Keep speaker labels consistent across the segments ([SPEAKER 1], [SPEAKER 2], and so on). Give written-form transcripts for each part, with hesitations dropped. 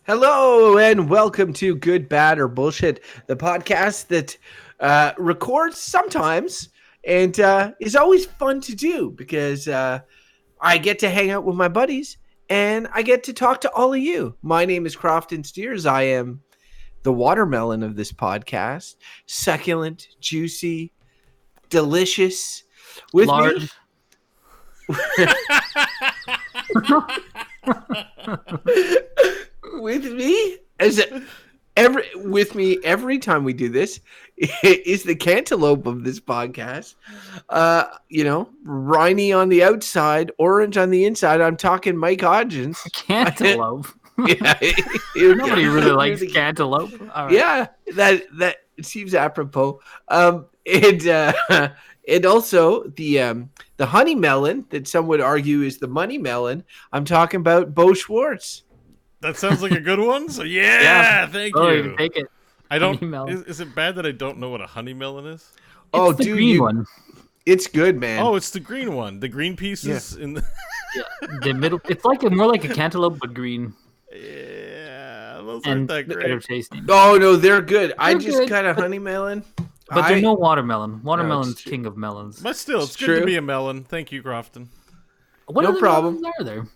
[SPEAKER 1] Hello and welcome to Good, Bad, or Bullshit, the podcast that records sometimes and is always fun to do because I get to hang out with my buddies and I get to talk to all of you. My name is Crofton Steers. I am the watermelon of this podcast. Succulent, juicy, delicious. With me,
[SPEAKER 2] Large.
[SPEAKER 1] with me every time we do this is the cantaloupe of this podcast. Briny on the outside, orange on the inside. I'm talking Mike Hodgins.
[SPEAKER 2] Cantaloupe.
[SPEAKER 1] Yeah,
[SPEAKER 2] Nobody really likes cantaloupe. All right.
[SPEAKER 1] Yeah, that seems apropos. And also the honey melon that some would argue is the money melon. I'm talking about Bo Schwartz.
[SPEAKER 3] That sounds like a good one. So yeah. Thank you.
[SPEAKER 2] Take it.
[SPEAKER 3] I don't.
[SPEAKER 2] Honey melon.
[SPEAKER 3] Is it bad that I don't know what a honey melon is?
[SPEAKER 2] It's the green one.
[SPEAKER 1] It's good, man.
[SPEAKER 3] Oh, it's the green one. The green pieces in the.
[SPEAKER 2] Yeah, the middle. It's like more like a cantaloupe, but green.
[SPEAKER 3] Yeah, those
[SPEAKER 2] And
[SPEAKER 3] aren't that
[SPEAKER 2] better
[SPEAKER 3] great.
[SPEAKER 2] tasting.
[SPEAKER 1] Oh no, they're good. I
[SPEAKER 2] They're
[SPEAKER 1] just
[SPEAKER 2] good,
[SPEAKER 1] got a honey melon.
[SPEAKER 2] But they're no watermelon. Watermelon's
[SPEAKER 1] true.
[SPEAKER 2] king of melons.
[SPEAKER 3] But still, it's good
[SPEAKER 1] true.
[SPEAKER 3] to be a melon. Thank you, Crofton.
[SPEAKER 2] What
[SPEAKER 1] No
[SPEAKER 2] other
[SPEAKER 1] problem.
[SPEAKER 2] melons are there?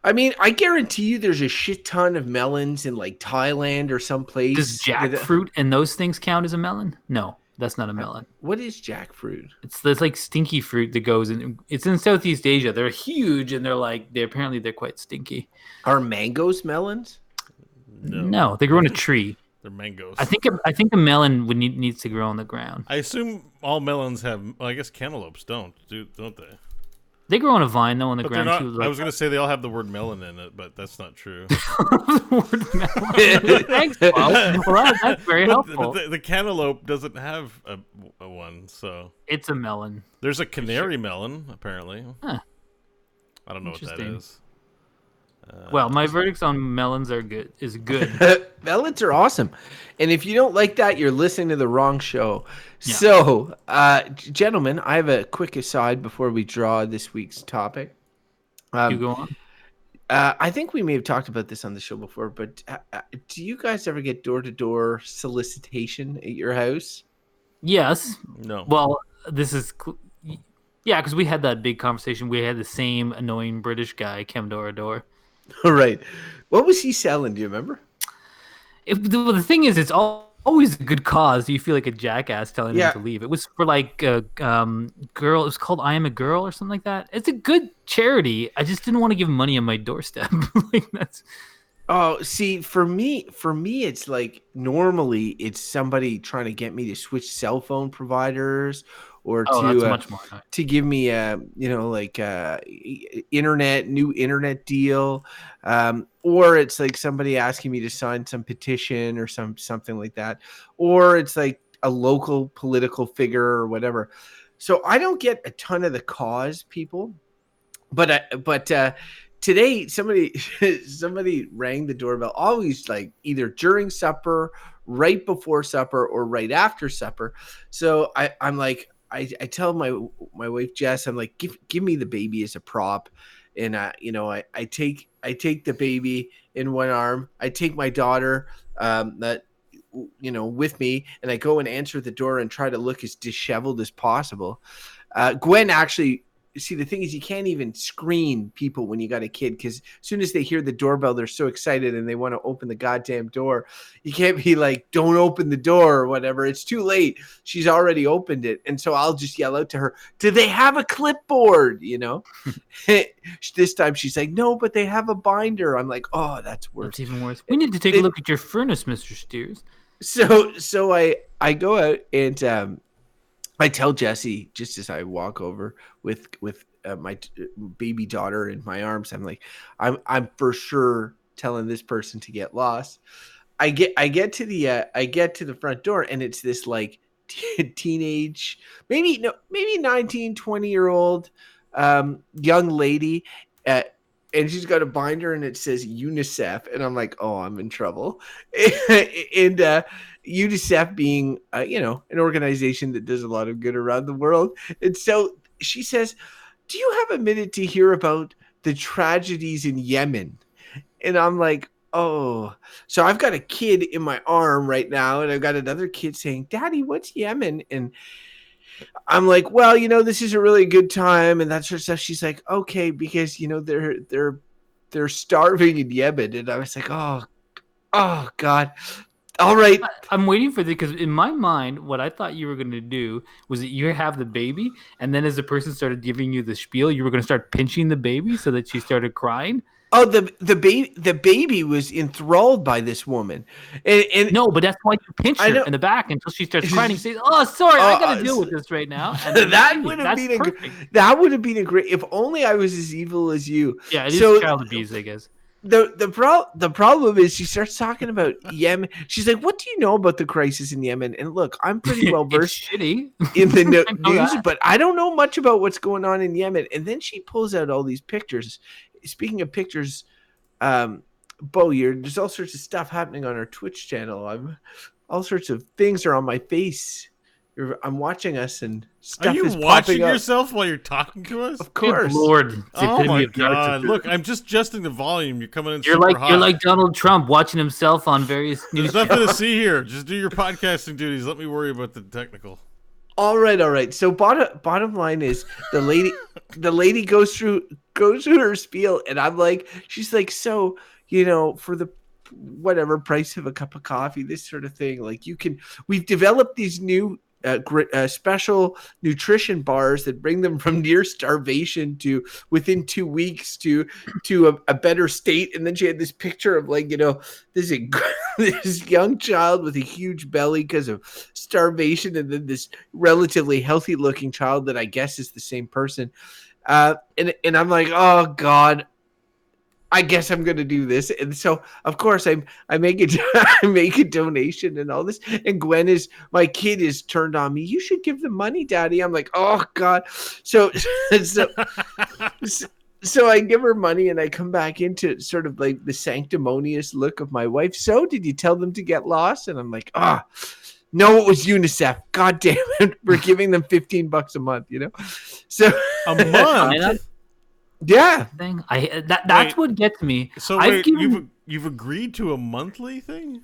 [SPEAKER 1] I mean, I guarantee you there's a shit ton of melons in like Thailand or someplace.
[SPEAKER 2] Does jackfruit and those things count as a melon? No, that's not a melon.
[SPEAKER 1] What is jackfruit?
[SPEAKER 2] It's like stinky fruit that goes in. It's in Southeast Asia. They're huge and they're apparently quite stinky.
[SPEAKER 1] Are mangoes melons?
[SPEAKER 2] No, they grow in a tree.
[SPEAKER 3] They're mangoes.
[SPEAKER 2] I think a melon needs to grow on the ground.
[SPEAKER 3] I assume all melons have. Well, I guess cantaloupes don't they?
[SPEAKER 2] They grow on a vine though on the
[SPEAKER 3] But they're
[SPEAKER 2] ground
[SPEAKER 3] not.
[SPEAKER 2] too.
[SPEAKER 3] I was gonna say they all have the word melon in it, but that's not true.
[SPEAKER 2] Thanks, Bob. Well, that's very helpful.
[SPEAKER 3] But the cantaloupe doesn't have a one, so
[SPEAKER 2] It's a melon.
[SPEAKER 3] there's a canary melon apparently.
[SPEAKER 2] Huh.
[SPEAKER 3] I don't know what that
[SPEAKER 2] Interesting.
[SPEAKER 3] is.
[SPEAKER 2] Well, my verdicts on melons is good.
[SPEAKER 1] Melons are awesome. And if you don't like that, you're listening to the wrong show.
[SPEAKER 2] Yeah.
[SPEAKER 1] So, gentlemen, I have a quick aside before we draw this week's topic.
[SPEAKER 2] You go on.
[SPEAKER 1] I think we may have talked about this on the show before, but do you guys ever get door-to-door solicitation at your house?
[SPEAKER 2] Yes.
[SPEAKER 3] No.
[SPEAKER 2] Well, this is yeah, because we had that big conversation. We had the same annoying British guy come door to door.
[SPEAKER 1] All right. What was he selling? Do you remember?
[SPEAKER 2] The thing is, it's always a good cause. You feel like a jackass telling him to leave. It was for like a girl. It was called "I Am a Girl" or something like that. It's a good charity. I just didn't want to give him money on my doorstep. Like that's.
[SPEAKER 1] Oh, see, for me, it's like normally it's somebody trying to get me to switch cell phone providers or
[SPEAKER 2] That's much more.
[SPEAKER 1] to give me a new internet deal, or it's like somebody asking me to sign some petition or something like that, or it's like a local political figure or whatever. So I don't get a ton of the cause people, but today somebody rang the doorbell, always like either during supper, right before supper, or right after supper. So I'm like, I tell my wife Jess, I'm like, give me the baby as a prop, and I take the baby in one arm, I take my daughter with me, and I go and answer the door and try to look as disheveled as possible. Gwen actually. See, the thing is, you can't even screen people when you got a kid, because as soon as they hear the doorbell, they're so excited and they want to open the goddamn door. You can't be like, don't open the door or whatever. It's too late. She's already opened it. And so I'll just yell out to her, do they have a clipboard? This time she's like, no, but they have a binder. I'm like, oh, that's worse.
[SPEAKER 2] That's even worse. We need to take a look at your furnace, Mr. Steers.
[SPEAKER 1] So I go out and I tell Jesse, just as I walk over with my baby daughter in my arms, I'm like, I'm for sure telling this person to get lost. I get to the front door, and it's this like teenage, maybe 19, 20-year-old young lady, and she's got a binder and it says UNICEF, and I'm like, oh, I'm in trouble. And UNICEF being, an organization that does a lot of good around the world. And so she says, do you have a minute to hear about the tragedies in Yemen? And I'm like, oh, so I've got a kid in my arm right now, and I've got another kid saying, "Daddy, what's Yemen?" And I'm like, "Well, this is a really good time," and that sort of stuff. She's like, "Okay, because they're starving in Yemen," and I was like, "Oh God, all right."
[SPEAKER 2] I'm waiting for this because in my mind, what I thought you were going to do was that you have the baby, and then as the person started giving you the spiel, you were going to start pinching the baby so that she started crying.
[SPEAKER 1] Oh, the baby was enthralled by this woman, and
[SPEAKER 2] No, but that's why you pinch
[SPEAKER 1] I
[SPEAKER 2] her
[SPEAKER 1] know.
[SPEAKER 2] in the back until she starts crying. And you say, "Oh, sorry, I got to deal
[SPEAKER 1] s-
[SPEAKER 2] with this right now." And then
[SPEAKER 1] that would have
[SPEAKER 2] that's
[SPEAKER 1] been
[SPEAKER 2] perfect.
[SPEAKER 1] that would have been a great. If only I was as evil as you.
[SPEAKER 2] Yeah, it is
[SPEAKER 1] So
[SPEAKER 2] child abuse, I guess.
[SPEAKER 1] the problem is she starts talking about Yemen. She's like, "What do you know about the crisis in Yemen?" And look, I'm pretty well
[SPEAKER 2] It's
[SPEAKER 1] versed
[SPEAKER 2] shitty.
[SPEAKER 1] in the
[SPEAKER 2] I know
[SPEAKER 1] news,
[SPEAKER 2] that.
[SPEAKER 1] but I don't know much about what's going on in Yemen. And then she pulls out all these pictures. Speaking of pictures, Bo, there's all sorts of stuff happening on our Twitch channel. All sorts of things are on my face. I'm watching us, and
[SPEAKER 3] Are
[SPEAKER 1] stuff
[SPEAKER 3] you
[SPEAKER 1] is
[SPEAKER 3] watching
[SPEAKER 1] popping up.
[SPEAKER 3] yourself while you're talking to us?
[SPEAKER 1] Of
[SPEAKER 2] Good
[SPEAKER 1] course.
[SPEAKER 2] lord, it's the
[SPEAKER 3] Oh
[SPEAKER 2] epitome
[SPEAKER 3] my
[SPEAKER 2] of
[SPEAKER 3] god!
[SPEAKER 2] narcissism.
[SPEAKER 3] Look, I'm just adjusting the volume. You're coming in
[SPEAKER 2] You're
[SPEAKER 3] super
[SPEAKER 2] like
[SPEAKER 3] hot.
[SPEAKER 2] you're like Donald Trump watching himself on various news
[SPEAKER 3] There's nothing to
[SPEAKER 2] channels.
[SPEAKER 3] see here. Just do your podcasting duties. Let me worry about the technical.
[SPEAKER 1] All right. So bottom line is the lady goes through her spiel, and she's like, so for the whatever price of a cup of coffee, this sort of thing, like we've developed these new special nutrition bars that bring them from near starvation to within 2 weeks to a better state. And then she had this picture of this this young child with a huge belly because of starvation, and then this relatively healthy looking child that I guess is the same person. And I'm like, oh God, I guess I'm gonna do this. And so of course I make it I make a donation and all this. And my kid is turned on me. You should give them money, Daddy. I'm like, oh God. So so so I give her money, and I come back into sort of like the sanctimonious look of my wife. So did you tell them to get lost? And I'm like, no, it was UNICEF. God damn it. We're giving them $15 a month. So
[SPEAKER 3] A month.
[SPEAKER 2] China
[SPEAKER 1] yeah.
[SPEAKER 2] thing. That's what gets me.
[SPEAKER 3] So
[SPEAKER 2] I've
[SPEAKER 3] wait,
[SPEAKER 2] given
[SPEAKER 3] you've agreed to a monthly thing?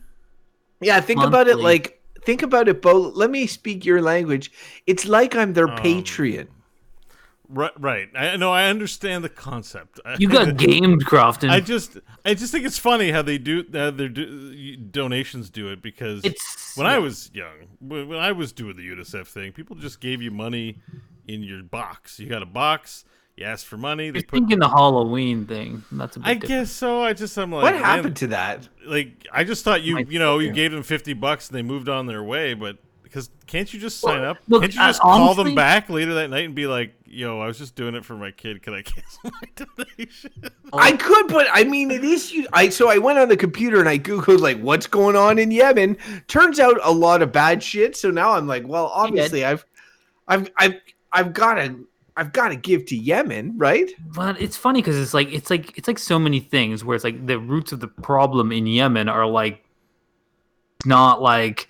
[SPEAKER 1] Yeah, think about it, Bo. Let me speak your language. It's like I'm their Patreon.
[SPEAKER 3] Right. I know. I understand the concept.
[SPEAKER 2] you got gamed, Crofton.
[SPEAKER 3] I just think it's funny how they do donations do it, because when I was young, when I was doing the UNICEF thing, people just gave you money in your box. You got a box. You asked for money.
[SPEAKER 2] You're thinking the Halloween thing. That's a bit
[SPEAKER 3] I
[SPEAKER 2] different.
[SPEAKER 3] guess so. I'm like,
[SPEAKER 1] What
[SPEAKER 3] man,
[SPEAKER 1] happened to that?
[SPEAKER 3] like, I just thought you
[SPEAKER 2] Might
[SPEAKER 3] gave them $50 and they moved on their way, but because can't you just sign up?
[SPEAKER 2] Look,
[SPEAKER 3] Can't you just call them
[SPEAKER 2] honestly-
[SPEAKER 3] back later that night and be like, yo, I was just doing it for my kid. Can I cancel my donation?
[SPEAKER 1] I could, but I mean, it is. So I went on the computer and I googled like what's going on in Yemen. Turns out a lot of bad shit. So now I'm like, well, obviously I've got to give to Yemen, right?
[SPEAKER 2] But it's funny because it's like so many things where it's like the roots of the problem in Yemen are like not like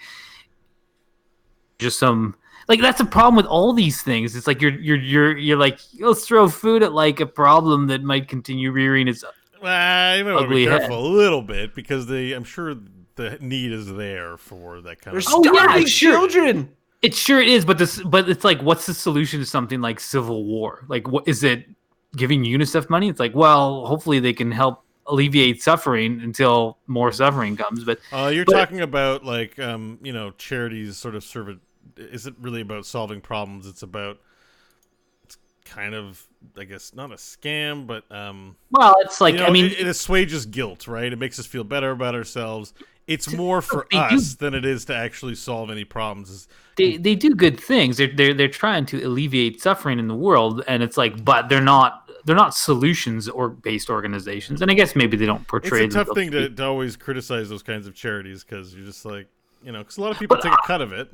[SPEAKER 2] just some like that's a problem with all these things. It's like you're like let's throw food at like a problem that might continue rearing its
[SPEAKER 3] Well, you might want to be
[SPEAKER 2] ugly head.
[SPEAKER 3] careful a little bit, because I'm sure the need is there for that kind
[SPEAKER 1] There's
[SPEAKER 3] of.
[SPEAKER 2] Oh, yeah,
[SPEAKER 1] starving
[SPEAKER 2] sure.
[SPEAKER 1] children.
[SPEAKER 2] It sure is, but it's like, what's the solution to something like civil war? Like, what is it? Giving UNICEF money? It's like, well, hopefully they can help alleviate suffering until more suffering comes. But
[SPEAKER 3] You're talking about like charities sort of serve it. Is it really about solving problems? It's kind of, I guess, not a scam, but
[SPEAKER 2] well, it's like I mean,
[SPEAKER 3] it assuages guilt, right? It makes us feel better about ourselves. It's more for
[SPEAKER 2] they
[SPEAKER 3] us than it is to actually solve any problems.
[SPEAKER 2] they do good things. They're trying to alleviate suffering in the world, and it's like, but they're not solutions or based organizations. And I guess maybe they don't portray.
[SPEAKER 3] It's a tough thing to always criticize those kinds of charities, because you're just like, because a lot of people take a cut of it.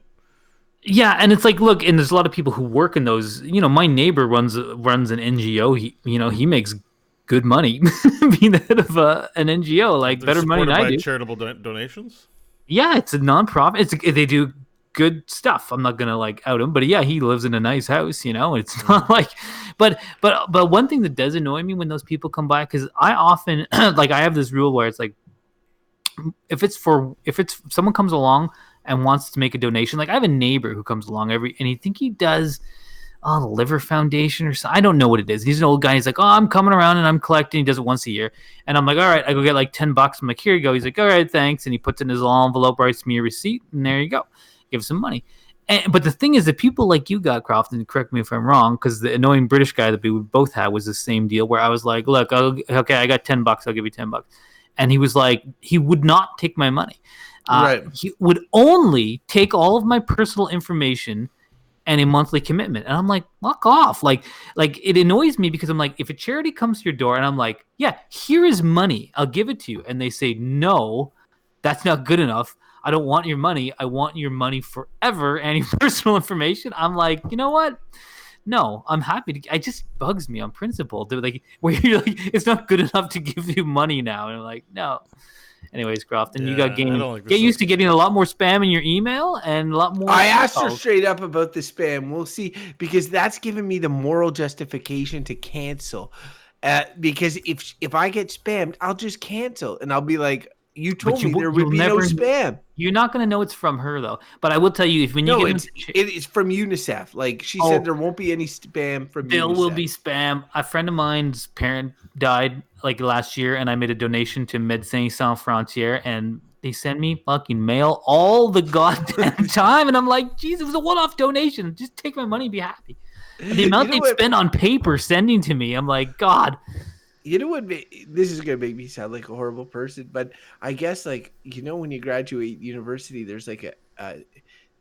[SPEAKER 2] Yeah, and it's like, look, and there's a lot of people who work in those. My neighbor runs an NGO. He makes good money being the head of an NGO, like
[SPEAKER 3] They're
[SPEAKER 2] better money than I do.
[SPEAKER 3] Charitable donations.
[SPEAKER 2] Yeah, it's a nonprofit. They do good stuff. I'm not gonna like out him, but yeah, he lives in a nice house. It's not like, but one thing that does annoy me when those people come by, because I often like I have this rule where it's like, if someone comes along and wants to make a donation, like I have a neighbor who comes along and he think he does the liver foundation or something. I don't know what it is. He's an old guy. He's like, oh, I'm coming around and I'm collecting. He does it once a year. And I'm like, all right, I go get like $10. I'm like, here you go. He's like, all right, thanks. And he puts it in his little envelope, writes me a receipt, and there you go. Give some money. But the thing is that people like you got, Croft, and correct me if I'm wrong, because the annoying British guy that we both had was the same deal where I was like, look, okay, I got $10. I'll give you $10. And he was like, he would not take my money.
[SPEAKER 1] Right.
[SPEAKER 2] He would only take all of my personal information and a monthly commitment. And I'm like, fuck off. Like it annoys me because I'm like, if a charity comes to your door and I'm like, yeah, here is money, I'll give it to you. And they say, no, that's not good enough. I don't want your money. I want your money forever and your personal information. I'm like, you know what? No, I'm happy to. It just bugs me on principle. Like, where you're like, it's not good enough to give you money now. And I'm like, no. Anyways, Croft, and you got get used to getting a lot more spam in your email and a lot more.
[SPEAKER 1] I asked her straight up about the spam. We'll see, because that's giving me the moral justification to cancel. Because if I get spammed, I'll just cancel, and I'll be like, "You told me there would be no spam."
[SPEAKER 2] You're not going to know it's from her though. But I will tell you,
[SPEAKER 1] it's from UNICEF. Like she said, there won't be any spam from UNICEF.
[SPEAKER 2] There will be spam. A friend of mine's parent died like last year, and I made a donation to Médecins Sans Frontières, and they send me fucking mail all the goddamn time, and I'm like, geez, it was a one-off donation. Just take my money and be happy. And the amount they spend on paper sending to me, I'm like, God.
[SPEAKER 1] You know what? This is going to make me sound like a horrible person, but I guess, like, when you graduate university, there's like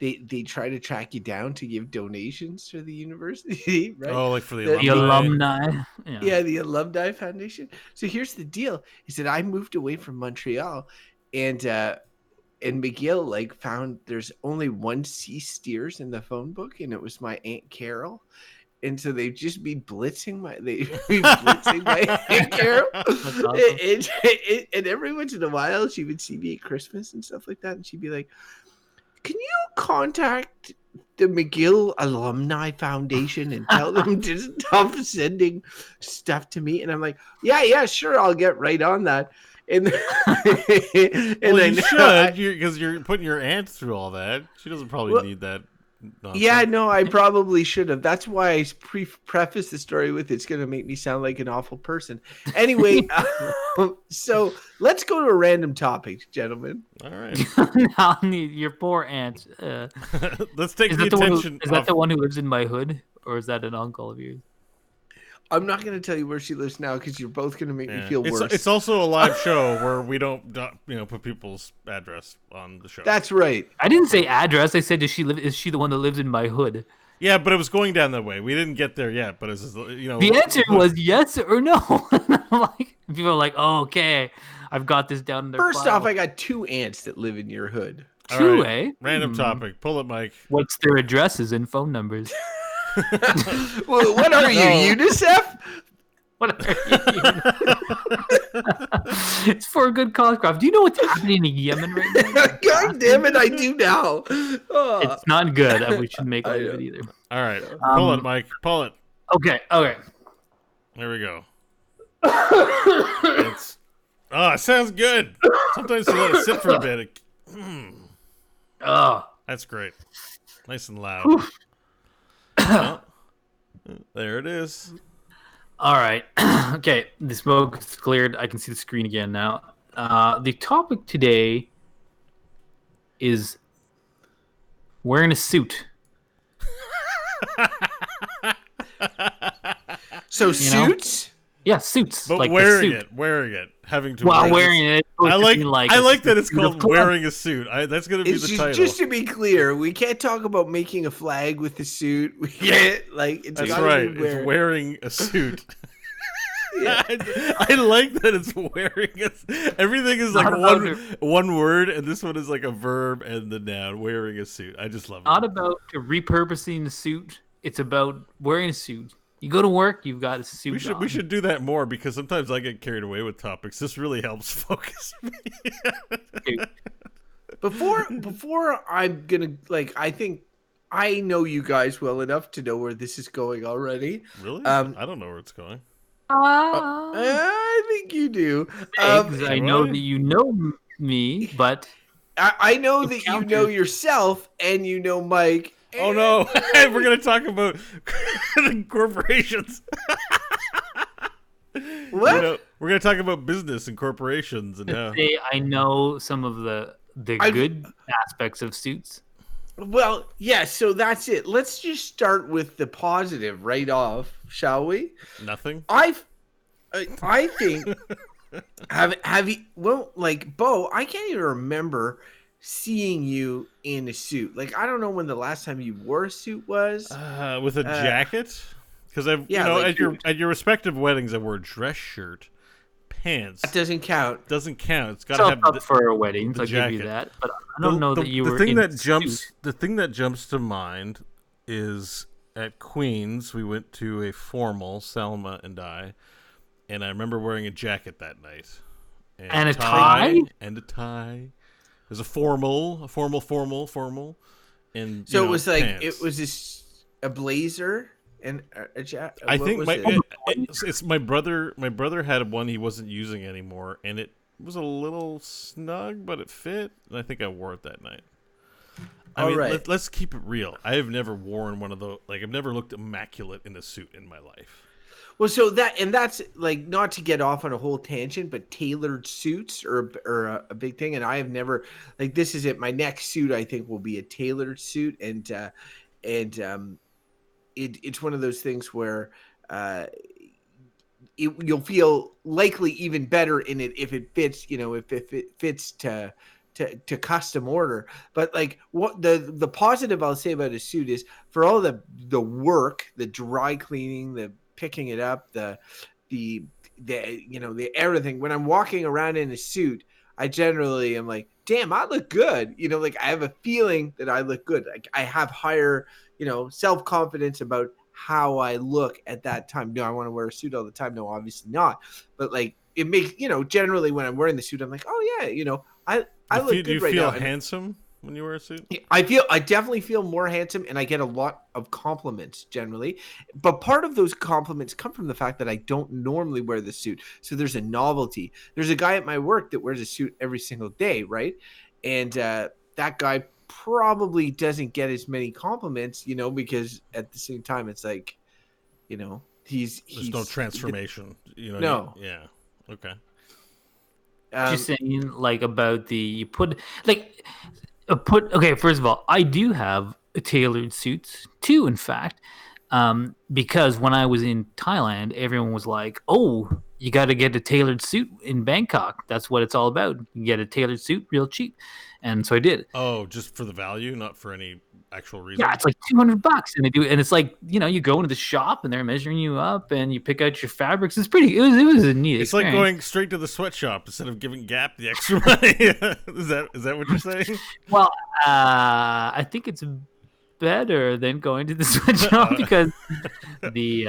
[SPEAKER 1] they try to track you down to give donations to the university, right?
[SPEAKER 3] Oh, like for the
[SPEAKER 2] alumni.
[SPEAKER 1] Yeah, the alumni foundation. So here's the deal: is that I moved away from Montreal, and McGill like found there's only one C. Steers in the phone book, and it was my Aunt Carol. And so they'd just be blitzing my Aunt Carol. Awesome. And every once in a while, she would see me at Christmas and stuff like that, and she'd be like, "Can you contact the McGill Alumni Foundation and tell them to stop sending stuff to me?" And I'm like, "Yeah, sure, I'll get right on that." And
[SPEAKER 3] you should, because you're putting your aunt through all that. She doesn't probably need that. Nonsense.
[SPEAKER 1] Yeah, no, I probably should have. That's why I preface the story with it's going to make me sound like an awful person. Anyway, so let's go to a random topic, gentlemen.
[SPEAKER 3] All right.
[SPEAKER 2] Now, your poor aunt.
[SPEAKER 3] Let's take the attention.
[SPEAKER 2] Is that the one who lives in my hood, or is that an uncle of yours?
[SPEAKER 1] I'm not going to tell you where she lives now because you're both going to make me feel worse.
[SPEAKER 3] It's also a live show where we don't put people's address on the show.
[SPEAKER 1] That's right.
[SPEAKER 2] I didn't say address. I said, is she the one that lives in my hood?
[SPEAKER 3] Yeah, but it was going down that way. We didn't get there yet, but it's
[SPEAKER 2] the answer was yes or no. Like, people are like, oh, okay, I've got this down in their
[SPEAKER 1] First
[SPEAKER 2] file.
[SPEAKER 1] off, I got 2 aunts that live in your hood.
[SPEAKER 2] Two, eh?
[SPEAKER 3] Random topic. Pull it, Mike.
[SPEAKER 2] What's their addresses and phone numbers?
[SPEAKER 1] Well, what are you, UNICEF?
[SPEAKER 2] What are you? It's for a good cause, Croft. Do you know what's happening in Yemen right now?
[SPEAKER 1] God damn it, I do now. Oh.
[SPEAKER 2] It's not good. We shouldn't make light of it either.
[SPEAKER 3] All right. Pull it, Mike. Pull it.
[SPEAKER 2] Okay.
[SPEAKER 3] There we go. It sounds good. Sometimes you let it sit for a bit. That's great. Nice and loud. Well, there it is.
[SPEAKER 2] All right. Okay. The smoke is cleared. I can see the screen again now. The topic today is wearing a suit.
[SPEAKER 1] So suits?
[SPEAKER 2] Yeah, suits.
[SPEAKER 3] But
[SPEAKER 2] like
[SPEAKER 3] wearing it. Having to
[SPEAKER 2] wearing it.
[SPEAKER 3] I like that it's called wearing a suit. That's going to be the title.
[SPEAKER 1] Just to be clear, we can't talk about making a flag with the suit. We can't, it's
[SPEAKER 3] That's right. It's wearing a suit. Yeah. I like that it's wearing everything is like one word, and this one is like a verb and the noun, wearing a suit. I just love it.
[SPEAKER 2] Not about repurposing the suit. It's about wearing a suit. You go to work, you've got a suit on.
[SPEAKER 3] We should do that more, because sometimes I get carried away with topics. This really helps focus me.
[SPEAKER 1] Before I'm gonna I think I know you guys well enough to know where this is going already.
[SPEAKER 3] Really? I don't know where it's going.
[SPEAKER 1] I think you do.
[SPEAKER 2] I know that you know me, but
[SPEAKER 1] I know that you know
[SPEAKER 2] encounters.
[SPEAKER 1] yourself and you know Mike.
[SPEAKER 3] Oh
[SPEAKER 1] And
[SPEAKER 3] no, we're gonna talk about corporations.
[SPEAKER 1] what?
[SPEAKER 3] We're gonna talk about business and corporations and
[SPEAKER 2] To say I know some of the
[SPEAKER 1] I've
[SPEAKER 2] good aspects of Suits.
[SPEAKER 1] Well, yeah, so that's it. Let's just start with the positive right off, shall we?
[SPEAKER 3] nothing.
[SPEAKER 1] I think have you like Bo, I can't even remember seeing you in a suit. Like I don't know when the last time you wore a suit was.
[SPEAKER 3] With a jacket, because I've
[SPEAKER 1] yeah, like
[SPEAKER 3] at your respective weddings, I wore a dress shirt, pants.
[SPEAKER 1] that doesn't count.
[SPEAKER 3] Doesn't count. It's got
[SPEAKER 2] So
[SPEAKER 3] to have
[SPEAKER 2] up for weddings, I'll
[SPEAKER 3] jacket.
[SPEAKER 2] give you that. But I don't know that you were
[SPEAKER 3] thing
[SPEAKER 2] in
[SPEAKER 3] that
[SPEAKER 2] suit.
[SPEAKER 3] the thing that jumps to mind is at Queens we went to a formal, Selma and I remember wearing a jacket that night
[SPEAKER 2] And a tie?
[SPEAKER 3] and a tie. It was a formal, and
[SPEAKER 1] So it was like
[SPEAKER 3] pants.
[SPEAKER 1] it was a blazer and a jacket.
[SPEAKER 3] I think it's my brother. My brother had one he wasn't using anymore, and it was a little snug, but it fit. And I think I wore it that night. I mean,
[SPEAKER 1] right.
[SPEAKER 3] let's keep it real. I have never worn one of those. Like, I've never looked immaculate in a suit in my life.
[SPEAKER 1] Well, so that's like not to get off on a whole tangent, but tailored suits are a big thing, and I have never like this is it. My next suit I think will be a tailored suit, and it's one of those things where you'll feel likely even better in it if it fits, if it fits to custom order. But like what the positive I'll say about a suit is for all the work, the dry cleaning, the picking it up, the everything. When I'm walking around in a suit, I generally am like, damn, I look good. Like I have a feeling that I look good. Like I have higher, self-confidence about how I look at that time. No, I want to wear a suit all the time. No, obviously not. But like it makes, generally when I'm wearing the suit, I'm like, oh yeah, I look good
[SPEAKER 3] do you
[SPEAKER 1] right
[SPEAKER 3] feel
[SPEAKER 1] now.
[SPEAKER 3] handsome when you wear a suit?
[SPEAKER 1] I definitely feel more handsome, and I get a lot of compliments generally. But part of those compliments come from the fact that I don't normally wear the suit. So there's a novelty. There's a guy at my work that wears a suit every single day, right? And that guy probably doesn't get as many compliments, because at the same time it's like, he's
[SPEAKER 3] no transformation,
[SPEAKER 1] No.
[SPEAKER 3] Yeah. Okay.
[SPEAKER 2] Just saying, like about the okay, first of all, I do have tailored suits too, in fact, because when I was in Thailand, everyone was like, oh, you got to get a tailored suit in Bangkok. That's what it's all about. You get a tailored suit real cheap. And so I did.
[SPEAKER 3] Oh, just for the value, not for any actual reason?
[SPEAKER 2] Yeah, it's like $200, and they do, and it's like, you go into the shop and they're measuring you up, and you pick out your fabrics. It was a neat.
[SPEAKER 3] It's
[SPEAKER 2] experience.
[SPEAKER 3] like going straight to the sweatshop instead of giving Gap the extra money. Is that what you're saying?
[SPEAKER 2] Well, I think it's better than going to the sweatshop because I mean,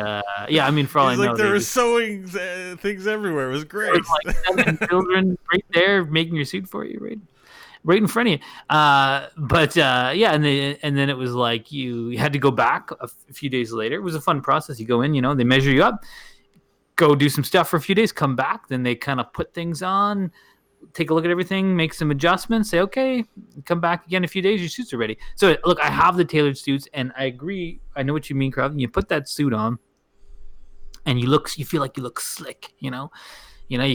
[SPEAKER 2] for all I know,
[SPEAKER 3] there were sewing things everywhere. It was great.
[SPEAKER 2] There's like 7 children right there making your suit for you, right in front of you. And then it was like you had to go back a few days later. It was a fun process. You go in, they measure you up, go do some stuff for a few days, come back, then they kind of put things on, take a look at everything, make some adjustments, say, okay, come back again in a few days, your suits are ready. So look, I have the tailored suits, and I agree. I know what you mean, Carl. You put that suit on and you feel like you look slick, you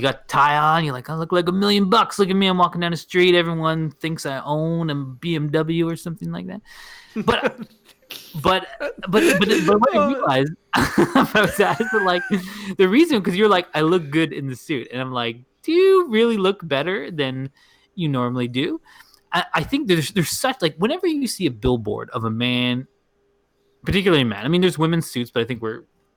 [SPEAKER 2] got tie on, you're like, I look like $1 million. Look at me, I'm walking down the street, everyone thinks I own a BMW or something like that. But what I realized about that is that, like, the reason, because you're like, I look good in the suit, and I'm like, do you really look better than you normally do? I think there's such, like, whenever you see a billboard of a man, particularly a man, I mean, there's women's suits, but I think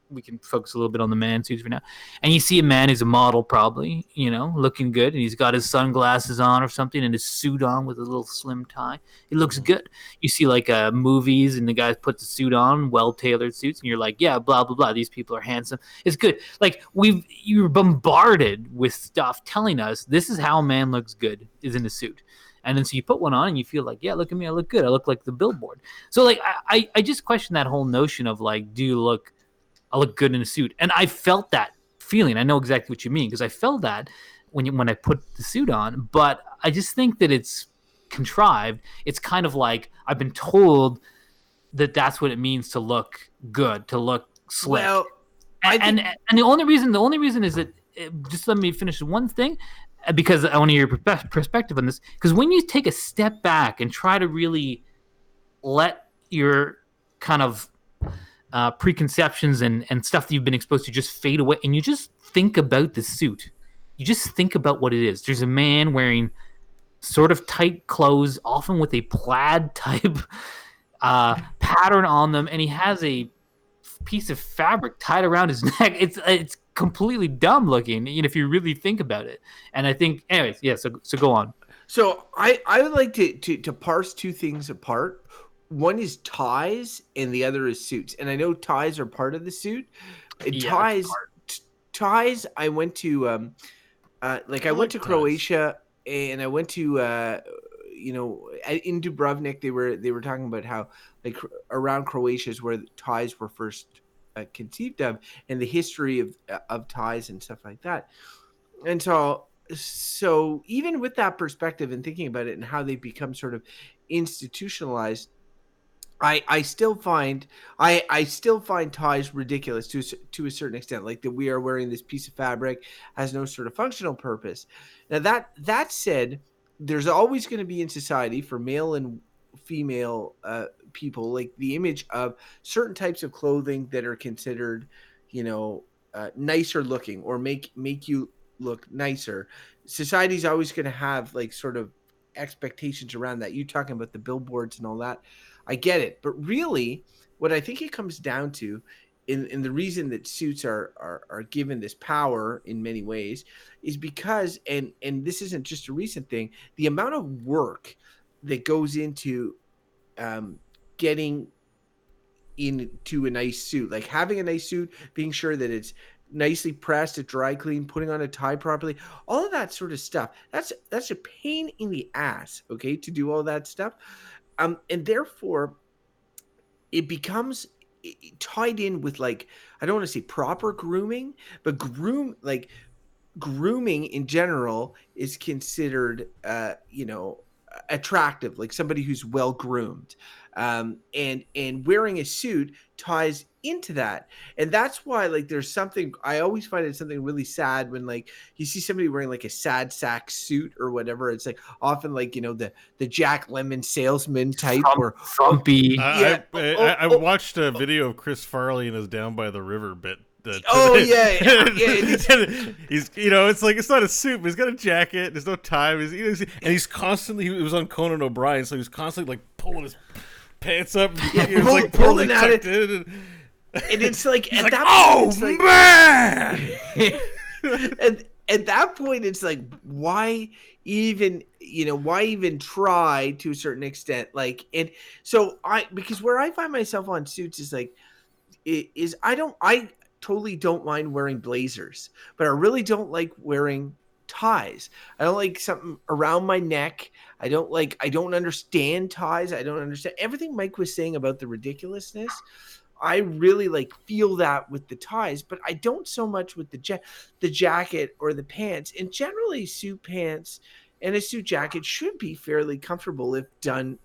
[SPEAKER 2] we can focus a little bit on the man suits for now. And you see a man who's a model, probably, looking good, and he's got his sunglasses on or something, and his suit on with a little slim tie. It looks good. You see like movies, and the guy puts the suit on, well-tailored suits, and you're like, yeah, blah blah blah. These people are handsome. It's good. Like you're bombarded with stuff telling us this is how a man looks good, is in a suit. And then so you put one on and you feel like, yeah, look at me, I look good. I look like the billboard. So like I just question that whole notion of like, I look good in a suit. And I felt that feeling. I know exactly what you mean, because I felt that when I put the suit on. But I just think that it's contrived. It's kind of like I've been told that that's what it means to look good, to look slick.
[SPEAKER 1] Well,
[SPEAKER 2] and the only reason is that, just let me finish one thing, because I want to hear your perspective on this. Because when you take a step back and try to really let your kind of preconceptions and stuff that you've been exposed to just fade away, and you just think about the suit, you just think about what it is. There's a man wearing sort of tight clothes, often with a plaid type pattern on them, and he has a piece of fabric tied around his neck. It's completely dumb looking, if you really think about it. And I think, anyways, yeah. So go on.
[SPEAKER 1] So I would like to parse two things apart. One is ties, and the other is suits. And I know ties are part of the suit. Ties. I went to I went to Croatia, and I went to in Dubrovnik. They were talking about how like around Croatia is where ties were first conceived of, and the history of ties and stuff like that. And so even with that perspective and thinking about it and how they've become sort of institutionalized, I still find ties ridiculous to a certain extent. Like that we are wearing this piece of fabric has no sort of functional purpose. Now that said, there's always going to be in society for male and female people like the image of certain types of clothing that are considered, nicer looking or make you look nicer. Society's always going to have like sort of expectations around that. You talking about the billboards and all that. I get it. But really, what I think it comes down to in the reason that suits are given this power in many ways is because, and this isn't just a recent thing, the amount of work that goes into getting into a nice suit, like having a nice suit, being sure that it's nicely pressed, a dry clean, putting on a tie properly, all of that sort of stuff. That's a pain in the ass, okay, to do all that stuff. And therefore, it becomes tied in with like, I don't want to say proper grooming, but grooming in general is considered, attractive, like somebody who's well groomed, and wearing a suit ties into that. And that's why like there's something, I always find it something really sad when like you see somebody wearing like a sad sack suit or whatever. It's like often like the Jack Lemmon salesman type or
[SPEAKER 2] frumpy.
[SPEAKER 3] I watched a video of Chris Farley in his Down by the River bit.
[SPEAKER 1] Yeah.
[SPEAKER 3] He's it's like it's not a suit, but he's got a jacket. There's no tie. He's constantly. He was on Conan O'Brien, so he was constantly like pulling his pants up. He was like pulling at it.
[SPEAKER 1] And it's like at
[SPEAKER 3] like,
[SPEAKER 1] that
[SPEAKER 3] point,
[SPEAKER 1] oh
[SPEAKER 3] man!
[SPEAKER 1] And at that point, it's like why even try to a certain extent? Like, and so because where I find myself on suits is like I totally don't mind wearing blazers, but I really don't like wearing ties. I don't like something around my neck. I don't understand ties. I don't understand everything Mike was saying about the ridiculousness. I really like feel that with the ties, but I don't so much with the jacket or the pants. And generally suit pants and a suit jacket should be fairly comfortable if done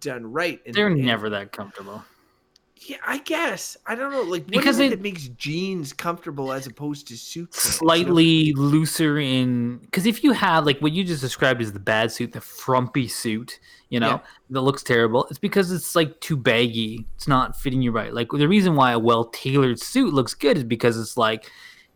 [SPEAKER 1] right.
[SPEAKER 2] They're never that comfortable.
[SPEAKER 1] Yeah, I guess. I don't know. Like, what is it that makes jeans comfortable as opposed to suits?
[SPEAKER 2] Slightly looser in... Because if you have, like, what you just described as the bad suit, the frumpy suit, that looks terrible, it's because it's, like, too baggy. It's not fitting you right. Like, the reason why a well-tailored suit looks good is because it's, like,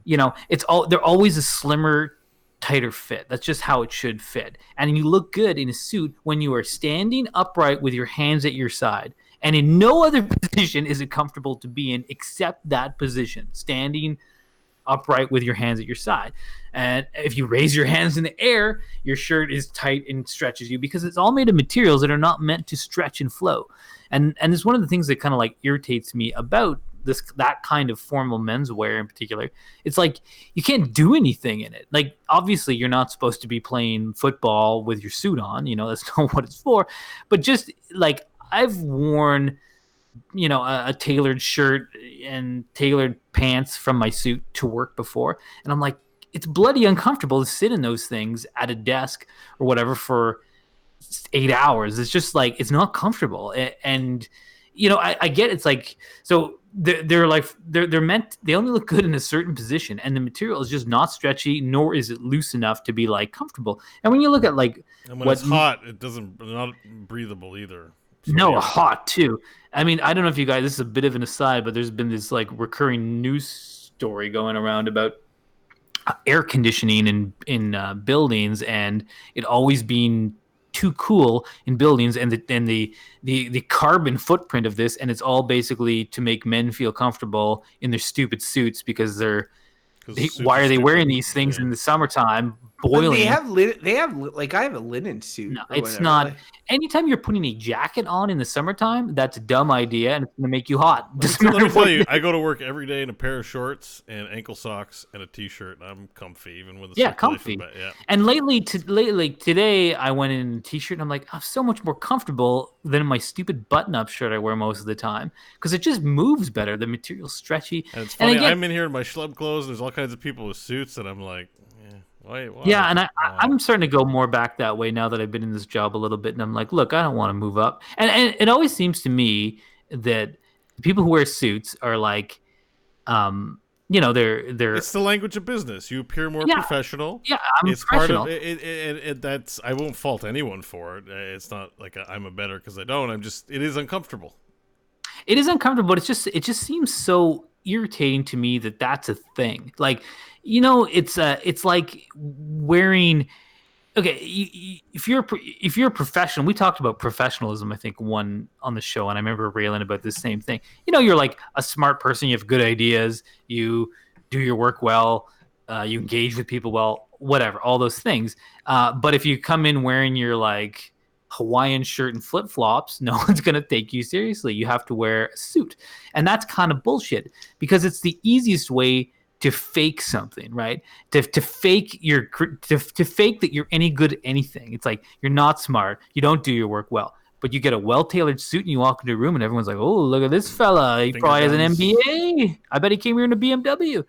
[SPEAKER 2] they're always a slimmer, tighter fit. That's just how it should fit. And you look good in a suit when you are standing upright with your hands at your side. And in no other position is it comfortable to be in except that position, standing upright with your hands at your side. And if you raise your hands in the air, your shirt is tight and stretches you because it's all made of materials that are not meant to stretch and flow. And it's one of the things that kind of like irritates me about that kind of formal menswear in particular. It's like you can't do anything in it. Like obviously you're not supposed to be playing football with your suit on, that's not what it's for. But just like I've worn, a tailored shirt and tailored pants from my suit to work before. And I'm like, it's bloody uncomfortable to sit in those things at a desk or whatever for 8 hours. It's just like, it's not comfortable. And I get it's like, so they're like they're meant, they only look good in a certain position, and the material is just not stretchy, nor is it loose enough to be like comfortable. And when you look at like,
[SPEAKER 3] and when it's hot, it doesn't, not breathable either. So
[SPEAKER 2] no, hot too. I mean, I don't know if you guys, this is a bit of an aside, but there's been this like recurring news story going around about air conditioning in buildings, and it always being too cool in buildings, and the carbon footprint of this, and it's all basically to make men feel comfortable in their stupid suits, because why are they wearing these things in the summertime, boiling?
[SPEAKER 1] But they have like, I have a linen suit.
[SPEAKER 2] No, it's not. Anytime you're putting a jacket on in the summertime, that's a dumb idea, and it's going to make you hot.
[SPEAKER 3] Let me tell you, I go to work every day in a pair of shorts and ankle socks and a t-shirt. I'm comfy, even with the
[SPEAKER 2] comfy.
[SPEAKER 3] Yeah.
[SPEAKER 2] And lately, today, I went in a t-shirt, and I'm like, I'm so much more comfortable than in my stupid button-up shirt I wear most of the time, because it just moves better. The material's stretchy.
[SPEAKER 3] And it's funny, and again, I'm in here in my schlub clothes, and there's all kinds of people with suits, and I'm like, why?
[SPEAKER 2] Yeah, and I'm starting to go more back that way now that I've been in this job a little bit, and I'm like, look, I don't want to move up. And it always seems to me that people who wear suits are like, they're.
[SPEAKER 3] It's the language of business. You appear more professional.
[SPEAKER 2] Yeah, it's professional.
[SPEAKER 3] Part of it. That's, I won't fault anyone for it. It's not like I'm a better because I don't. it is uncomfortable.
[SPEAKER 2] It is uncomfortable, but it just seems so irritating to me that that's a thing. Like, it's like wearing. Okay, if you're a professional, we talked about professionalism, I think, one on the show, and I remember railing about this same thing. You're like a smart person, you have good ideas, you do your work well, you engage with people well, whatever, all those things. But if you come in wearing your like Hawaiian shirt and flip-flops, no one's going to take you seriously. You have to wear a suit. And that's kind of bullshit, because it's the easiest way to fake something, right? To fake to fake that you're any good at anything. It's like, you're not smart, you don't do your work well, but you get a well-tailored suit and you walk into a room and everyone's like, oh, look at this fella, he probably has an MBA. I bet he came here in a BMW.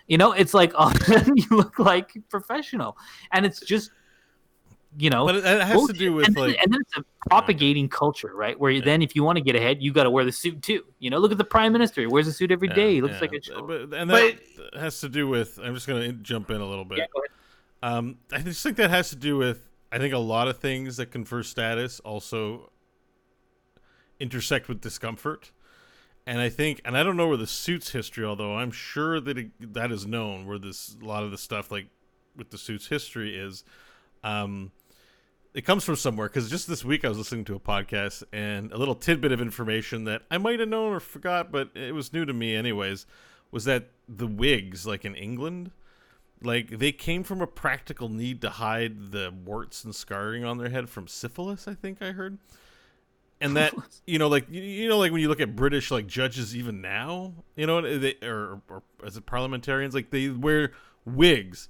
[SPEAKER 2] It's like, all of a sudden you look like professional. And it's just,
[SPEAKER 3] but it has to do with
[SPEAKER 2] and then it's a propagating culture, right? Where then, if you want to get ahead, you got to wear the suit too. Look at the prime minister; he wears a suit every day. He looks like a show.
[SPEAKER 3] But that has to do with. I'm just going to jump in a little bit.
[SPEAKER 2] Yeah, go ahead.
[SPEAKER 3] I just think that has to do with. I think a lot of things that confer status also intersect with discomfort, and I don't know where the suits history, although I'm sure that that is known. Where a lot of the stuff like with the suits history is. It comes from somewhere, because just this week I was listening to a podcast, and a little tidbit of information that I might have known or forgot, but it was new to me anyways, was that the wigs, like in England, like they came from a practical need to hide the warts and scarring on their head from syphilis, I think I heard. And that, like when you look at British like judges even now, or as parliamentarians, like they wear wigs.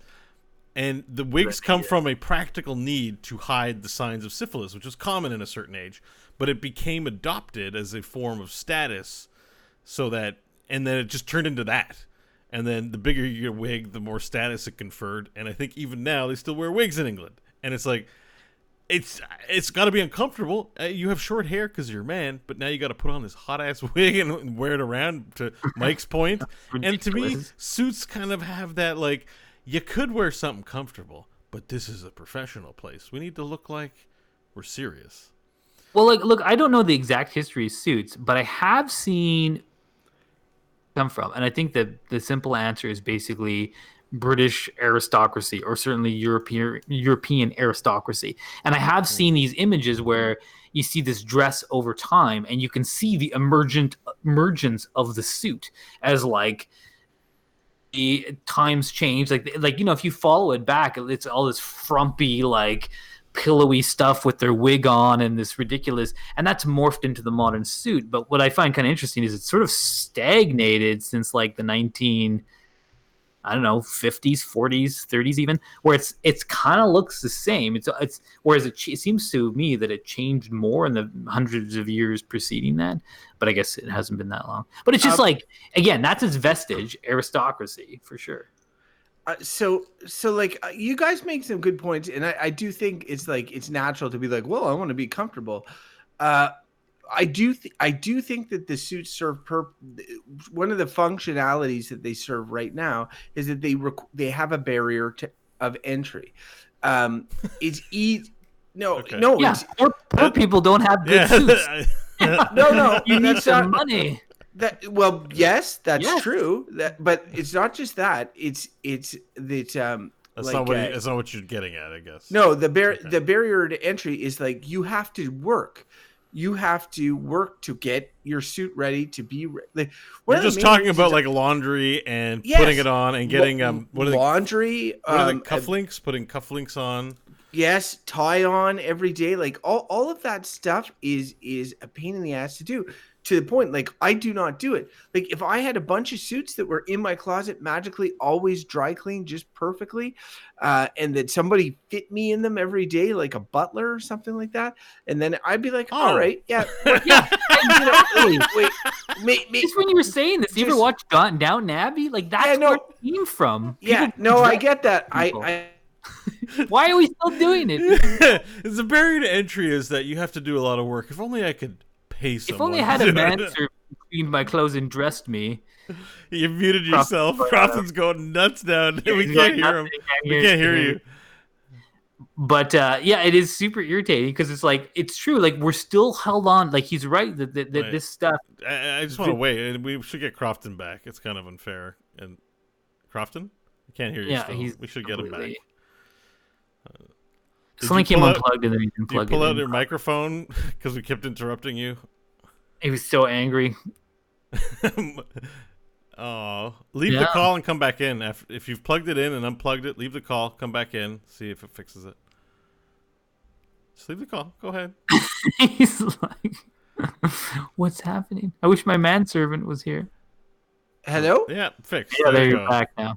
[SPEAKER 3] And the wigs come from a practical need to hide the signs of syphilis, which was common in a certain age. But it became adopted as a form of status, and then it just turned into that. And then the bigger your wig, the more status it conferred. And I think even now they still wear wigs in England. And it's like, it's got to be uncomfortable. You have short hair because you're a man, but now you got to put on this hot-ass wig and wear it around, to Mike's point. And to me, suits kind of have that, like, you could wear something comfortable, but this is a professional place. We need to look like we're serious.
[SPEAKER 2] Well, look, I don't know the exact history of suits, but I have seen come from, and I think that the simple answer is basically British aristocracy, or certainly European aristocracy. And I have seen these images where you see this dress over time, and you can see the emergence of the suit as like, times change, like if you follow it back, it's all this frumpy, like pillowy stuff with their wig on and this ridiculous, and that's morphed into the modern suit. But what I find kind of interesting is it's sort of stagnated since like the 50s, 40s, 30s even, where it's kind of looks the same. It's whereas it seems to me that it changed more in the hundreds of years preceding that, but I guess it hasn't been that long. But it's just like, again, that's its vestige, aristocracy for sure.
[SPEAKER 1] So like you guys make some good points, and I do think it's like it's natural to be like, well, I want to be comfortable. Uh, I do think that the suits serve one of the functionalities that they serve right now is that they have a barrier of entry. It's no
[SPEAKER 3] Okay.
[SPEAKER 1] no
[SPEAKER 2] Yeah,
[SPEAKER 1] it's
[SPEAKER 2] poor people don't have good suits.
[SPEAKER 1] no
[SPEAKER 2] You need
[SPEAKER 1] that's
[SPEAKER 2] some
[SPEAKER 1] not
[SPEAKER 2] money.
[SPEAKER 1] that well yes that's
[SPEAKER 2] Yes.
[SPEAKER 1] true but it's not just that it's that
[SPEAKER 3] That's
[SPEAKER 1] like
[SPEAKER 3] not what that's not what you're getting at, I guess.
[SPEAKER 1] no,
[SPEAKER 3] Okay.
[SPEAKER 1] the barrier to entry is like you have to work. You have to work to get your suit ready to be like.
[SPEAKER 3] You're just talking about like laundry and putting it on and getting
[SPEAKER 1] laundry.
[SPEAKER 3] What are the cufflinks? Putting cufflinks on.
[SPEAKER 1] Yes, tie on every day. Like all of that stuff is a pain in the ass to do. To the point, like I do not do it. Like if I had a bunch of suits that were in my closet magically always dry clean just perfectly, and that somebody fit me in them every day, like a butler or something like that, and then I'd be like, all right, yeah,
[SPEAKER 2] Yeah,
[SPEAKER 1] wait,
[SPEAKER 2] just when you were saying this, you ever watch Downton Abbey? Like that's where it came from.
[SPEAKER 1] Yeah, no, I get that. I
[SPEAKER 2] Why are we still doing it?
[SPEAKER 3] The barrier to entry is that you have to do a lot of work. If only I could pay someone.
[SPEAKER 2] If only I had a manservant cleaned my clothes and dressed me.
[SPEAKER 3] You muted yourself. Crofton's going nuts down. We can't hear him. We can't hear you.
[SPEAKER 2] But yeah, it is super irritating because it's like it's true. Like we're still held on. Like he's right that this stuff.
[SPEAKER 3] I just want to wait. We should get Crofton back. It's kind of unfair. And Crofton, I can't hear you. Yeah, we should get him back.
[SPEAKER 2] Something came unplugged and then he didn't plug it in.
[SPEAKER 3] Did you pull out your microphone because we kept interrupting you?
[SPEAKER 2] He was so angry.
[SPEAKER 3] Oh, leave the call and come back in. If you've plugged it in and unplugged it, leave the call, come back in, see if it fixes it. Just leave the call. Go ahead.
[SPEAKER 2] He's like, what's happening? I wish my manservant was here.
[SPEAKER 1] Hello?
[SPEAKER 3] Yeah, fixed.
[SPEAKER 2] Yeah, there you're back now.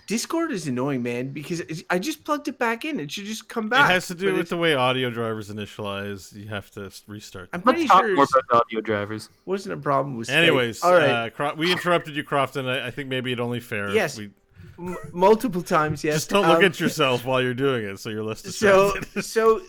[SPEAKER 1] Discord is annoying, man, because I just plugged it back in. It should just come back.
[SPEAKER 3] It has to do with the way audio drivers initialize. You have to restart.
[SPEAKER 2] I'm pretty sure more about audio drivers.
[SPEAKER 1] Wasn't a problem with Skype.
[SPEAKER 3] Anyways,
[SPEAKER 1] all right.
[SPEAKER 3] We interrupted you, Crofton. I think maybe it only fair.
[SPEAKER 1] Yes. Multiple times, yes.
[SPEAKER 3] Just don't look at yourself while you're doing it, so you're less distracted.
[SPEAKER 1] So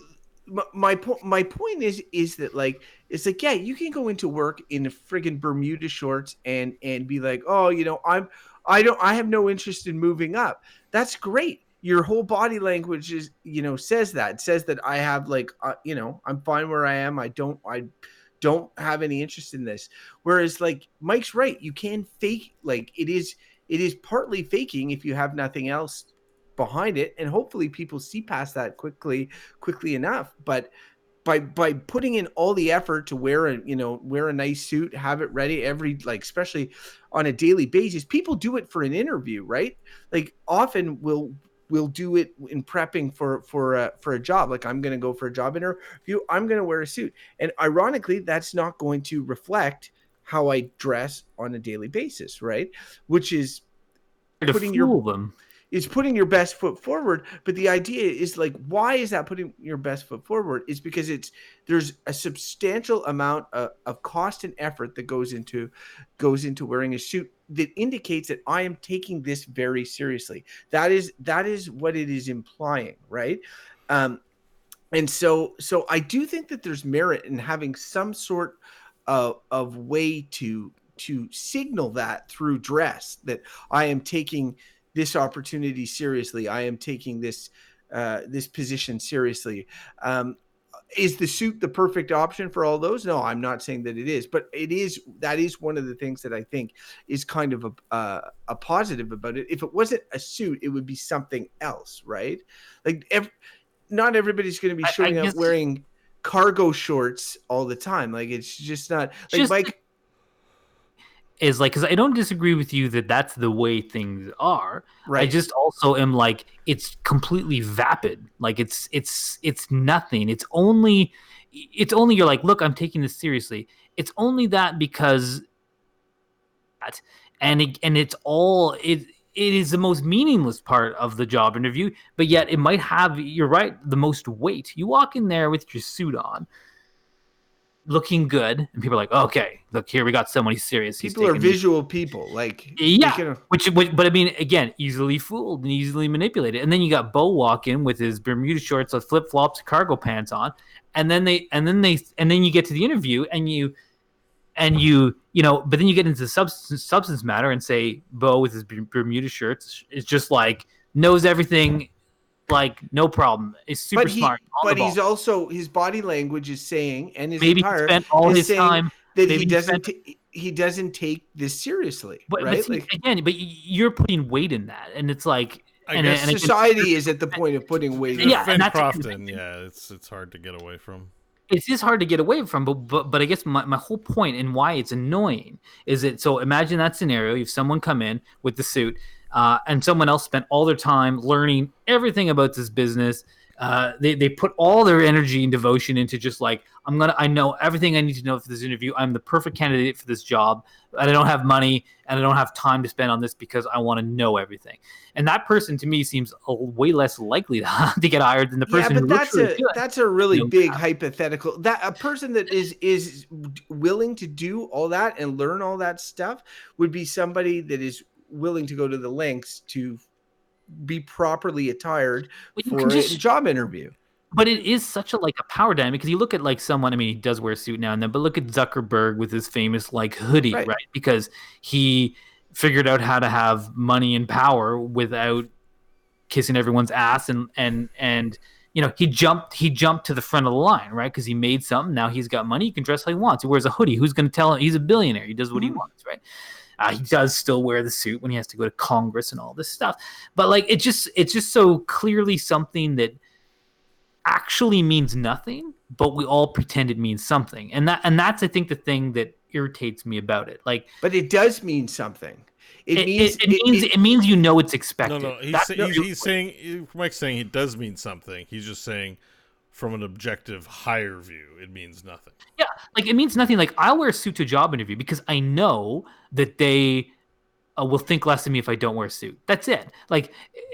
[SPEAKER 1] my point is that like it's like yeah, you can go into work in friggin' Bermuda shorts and be like, oh, you know, I have no interest in moving up. That's great. Your whole body language is, you know, says that I have like, you know, I'm fine where I am. I don't have any interest in this. Whereas like Mike's right. You can fake, like it is partly faking if you have nothing else behind it. And hopefully people see past that quickly enough. But by putting in all the effort to wear a nice suit, have it ready especially on a daily basis, people do it for an interview, right? Like often we'll do it in prepping for a job. Like I'm going to go for a job interview. I'm going to wear a suit. And ironically, that's not going to reflect how I dress on a daily basis, right? Which is putting your best foot forward. But the idea is like, why is that putting your best foot forward? Is because there's a substantial amount of cost and effort that goes into wearing a suit that indicates that I am taking this very seriously. That is what it is implying, right? And so I do think that there's merit in having some sort of way to signal that through dress, that I am taking this opportunity seriously. I am taking this position seriously. Is the suit the perfect option for all those? No, I'm not saying that it is, but that is one of the things that I think is kind of a positive about it. If it wasn't a suit, it would be something else, right? Like not everybody's going to be showing up wearing cargo shorts all the time. Like it's just not like Mike
[SPEAKER 2] is like, because I don't disagree with you that that's the way things are.
[SPEAKER 1] Right.
[SPEAKER 2] I just also am like, it's completely vapid. Like it's nothing. It's only you're like, look, I'm taking this seriously. It's only that because it's all it is the most meaningless part of the job interview, but yet it might have, you're right, the most weight. You walk in there with your suit on. looking good, and people are like, okay, look here, we got someone who's serious.
[SPEAKER 1] People are visual people, like
[SPEAKER 2] which, but I mean, again, easily fooled and easily manipulated. And then you got Bo walk in with his Bermuda shorts, with flip flops, cargo pants on, and then you get to the interview, and but then you get into the substance matter and say Bo with his Bermuda shirts is just like knows everything. Like no problem. It's super smart.
[SPEAKER 1] But he's also, his body language is saying, and his
[SPEAKER 2] maybe
[SPEAKER 1] attire
[SPEAKER 2] he spent all
[SPEAKER 1] is
[SPEAKER 2] his
[SPEAKER 1] saying
[SPEAKER 2] time
[SPEAKER 1] that he doesn't take this seriously, right?
[SPEAKER 2] But see, again, but you're putting weight in that, and it's like,
[SPEAKER 3] I guess
[SPEAKER 1] society is at the point of putting weight in.
[SPEAKER 3] Yeah, Finn Crofton. Yeah, it's hard to get away from.
[SPEAKER 2] It's just hard to get away from, but I guess my whole point and why it's annoying is that, so imagine that scenario: you have someone come in with the suit. And someone else spent all their time learning everything about this business. They put all their energy and devotion into just like, I know everything I need to know for this interview. I'm the perfect candidate for this job. And I don't have money and I don't have time to spend on this because I want to know everything. And that person to me seems way less likely to get hired than the person who looks really good.
[SPEAKER 1] That's a really big hypothetical. That a person that is willing to do all that and learn all that stuff would be somebody that is willing to go to the lengths to be properly attired for a job interview.
[SPEAKER 2] But it is such a power dynamic, because you look at someone, I mean, he does wear a suit now and then, but look at Zuckerberg with his famous hoodie, right? Because he figured out how to have money and power without kissing everyone's ass, and he jumped to the front of the line, right? Because he made something. Now he's got money. He can dress how he wants. He wears a hoodie. Who's going to tell him? He's a billionaire. He does what he wants, right? He does still wear the suit when he has to go to Congress and all this stuff. But it's just so clearly something that actually means nothing, but we all pretend it means something. And that's, I think, the thing that irritates me about it.
[SPEAKER 1] But it does mean something. It
[SPEAKER 2] means it's expected.
[SPEAKER 3] No, he's saying, Mike's saying it does mean something. He's just saying, from an objective, higher view, it means nothing.
[SPEAKER 2] Yeah, it means nothing. I'll wear a suit to a job interview because I know that they will think less of me if I don't wear a suit. That's it.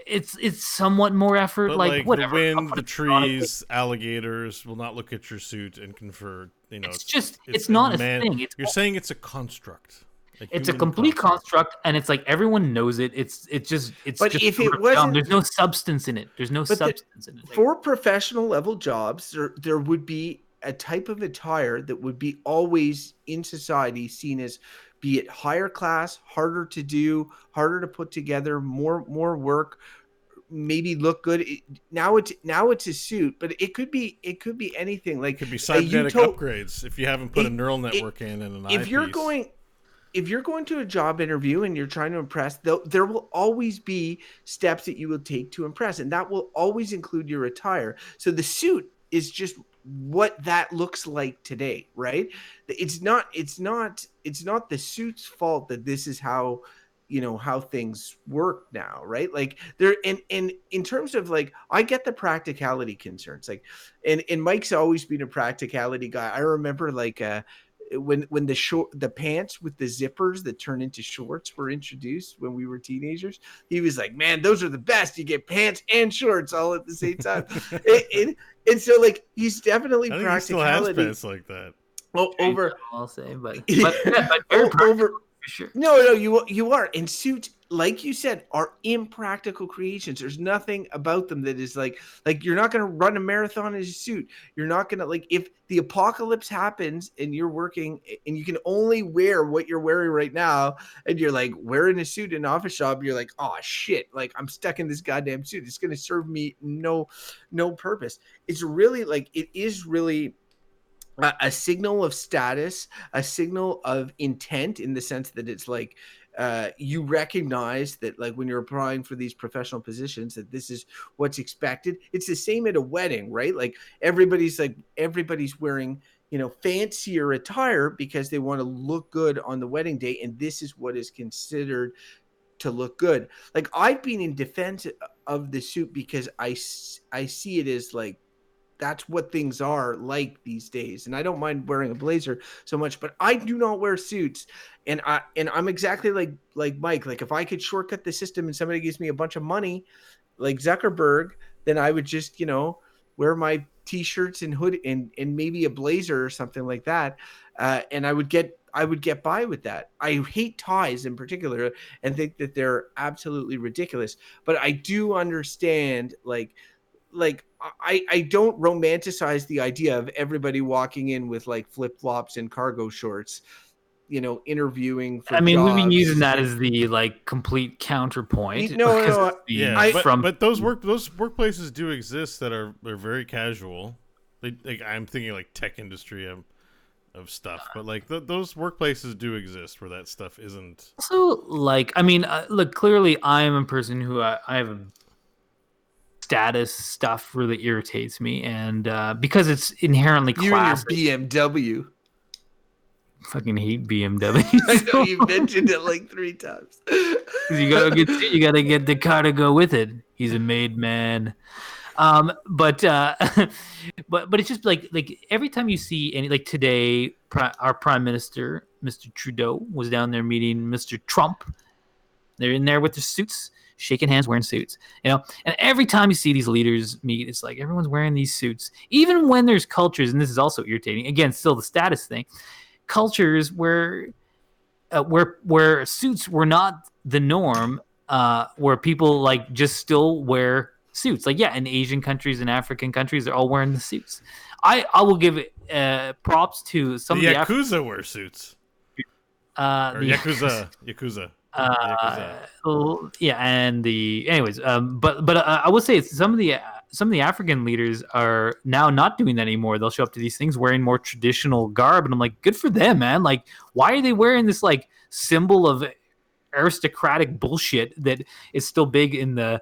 [SPEAKER 2] It's somewhat more effort.
[SPEAKER 3] But
[SPEAKER 2] whatever.
[SPEAKER 3] The wind, the trees, alligators will not look at your suit and confer.
[SPEAKER 2] It's not a thing.
[SPEAKER 3] You're saying it's a construct.
[SPEAKER 2] It's a complete construct, and it's everyone knows it. It's just. But just
[SPEAKER 1] if it wasn't,
[SPEAKER 2] there's no substance in it. There's no substance in it.
[SPEAKER 1] For professional level jobs, there would be a type of attire that would be always in society seen as, be it higher class, harder to do, harder to put together, more work, maybe look good. Now it's a suit, but it could be anything.
[SPEAKER 3] It could be cybernetic upgrades if you haven't put a neural network in and an eyepiece.
[SPEAKER 1] If you're going to a job interview and you're trying to impress, there will always be steps that you will take to impress, and that will always include your attire. So the suit is just what that looks like today, right? It's not the suit's fault that this is how things work now, right? There, and in terms of I get the practicality concerns, and Mike's always been a practicality guy. I remember when the pants with the zippers that turn into shorts were introduced when we were teenagers, he was like, man, those are the best. You get pants and shorts all at the same time. and so he's definitely
[SPEAKER 3] I think
[SPEAKER 1] practicality.
[SPEAKER 3] He still has pants like that.
[SPEAKER 1] Oh, over.
[SPEAKER 2] I'll say, but
[SPEAKER 1] over.
[SPEAKER 2] For sure.
[SPEAKER 1] No, you are. And suits, like you said, are impractical creations. There's nothing about them that is you're not going to run a marathon in a suit. You're not going to if the apocalypse happens and you're working and you can only wear what you're wearing right now, and you're wearing a suit in an office job, you're oh shit, I'm stuck in this goddamn suit. It's going to serve me no purpose. It's really it is really a signal of status, a signal of intent, in the sense that it's you recognize that when you're applying for these professional positions, that this is what's expected. It's the same at a wedding, right? Everybody's wearing fancier attire because they want to look good on the wedding day, and this is what is considered to look good. I've been in defense of the suit because I see it as that's what things are these days. And I don't mind wearing a blazer so much, but I do not wear suits. And I'm exactly like Mike. If I could shortcut the system and somebody gives me a bunch of money like Zuckerberg, then I would just, wear my t-shirts and hood and maybe a blazer or something like that, and I would get by with that. I hate ties in particular and think that they're absolutely ridiculous. But I do understand, like I don't romanticize the idea of everybody walking in with like flip-flops and cargo shorts, interviewing for
[SPEAKER 2] I mean,
[SPEAKER 1] jobs.
[SPEAKER 2] we've been using that as the like complete counterpoint.
[SPEAKER 1] No,
[SPEAKER 3] but those workplaces do exist that are very casual. I'm thinking like tech industry of stuff, but like those workplaces do exist where that stuff isn't.
[SPEAKER 2] So, like, I mean, look, clearly, I'm a person who I have a status stuff really irritates me, and because it's inherently classic.
[SPEAKER 1] You and your BMW.
[SPEAKER 2] Fucking hate BMW.
[SPEAKER 1] I know you mentioned it like 3 times.
[SPEAKER 2] You gotta get the car to go with it. He's a made man. But it's just like every time you see any, like today, our Prime Minister, Mr. Trudeau, was down there meeting Mr. Trump. They're in there with their suits, shaking hands, wearing suits, And every time you see these leaders meet, it's like everyone's wearing these suits, even when there's cultures, and this is also irritating. Again, still the status thing. Cultures where suits were not the norm, where people like just still wear suits. Like, yeah, in Asian countries and African countries, they're all wearing the suits. I will give props to some
[SPEAKER 3] the
[SPEAKER 2] of the
[SPEAKER 3] Yakuza wear suits. Or Yakuza.
[SPEAKER 2] Yeah, and anyways, but I would say it's some of the African leaders are now not doing that anymore. They'll show up to these things wearing more traditional garb, and I'm like, good for them, man. Like, why are they wearing this like symbol of aristocratic bullshit that is still big in the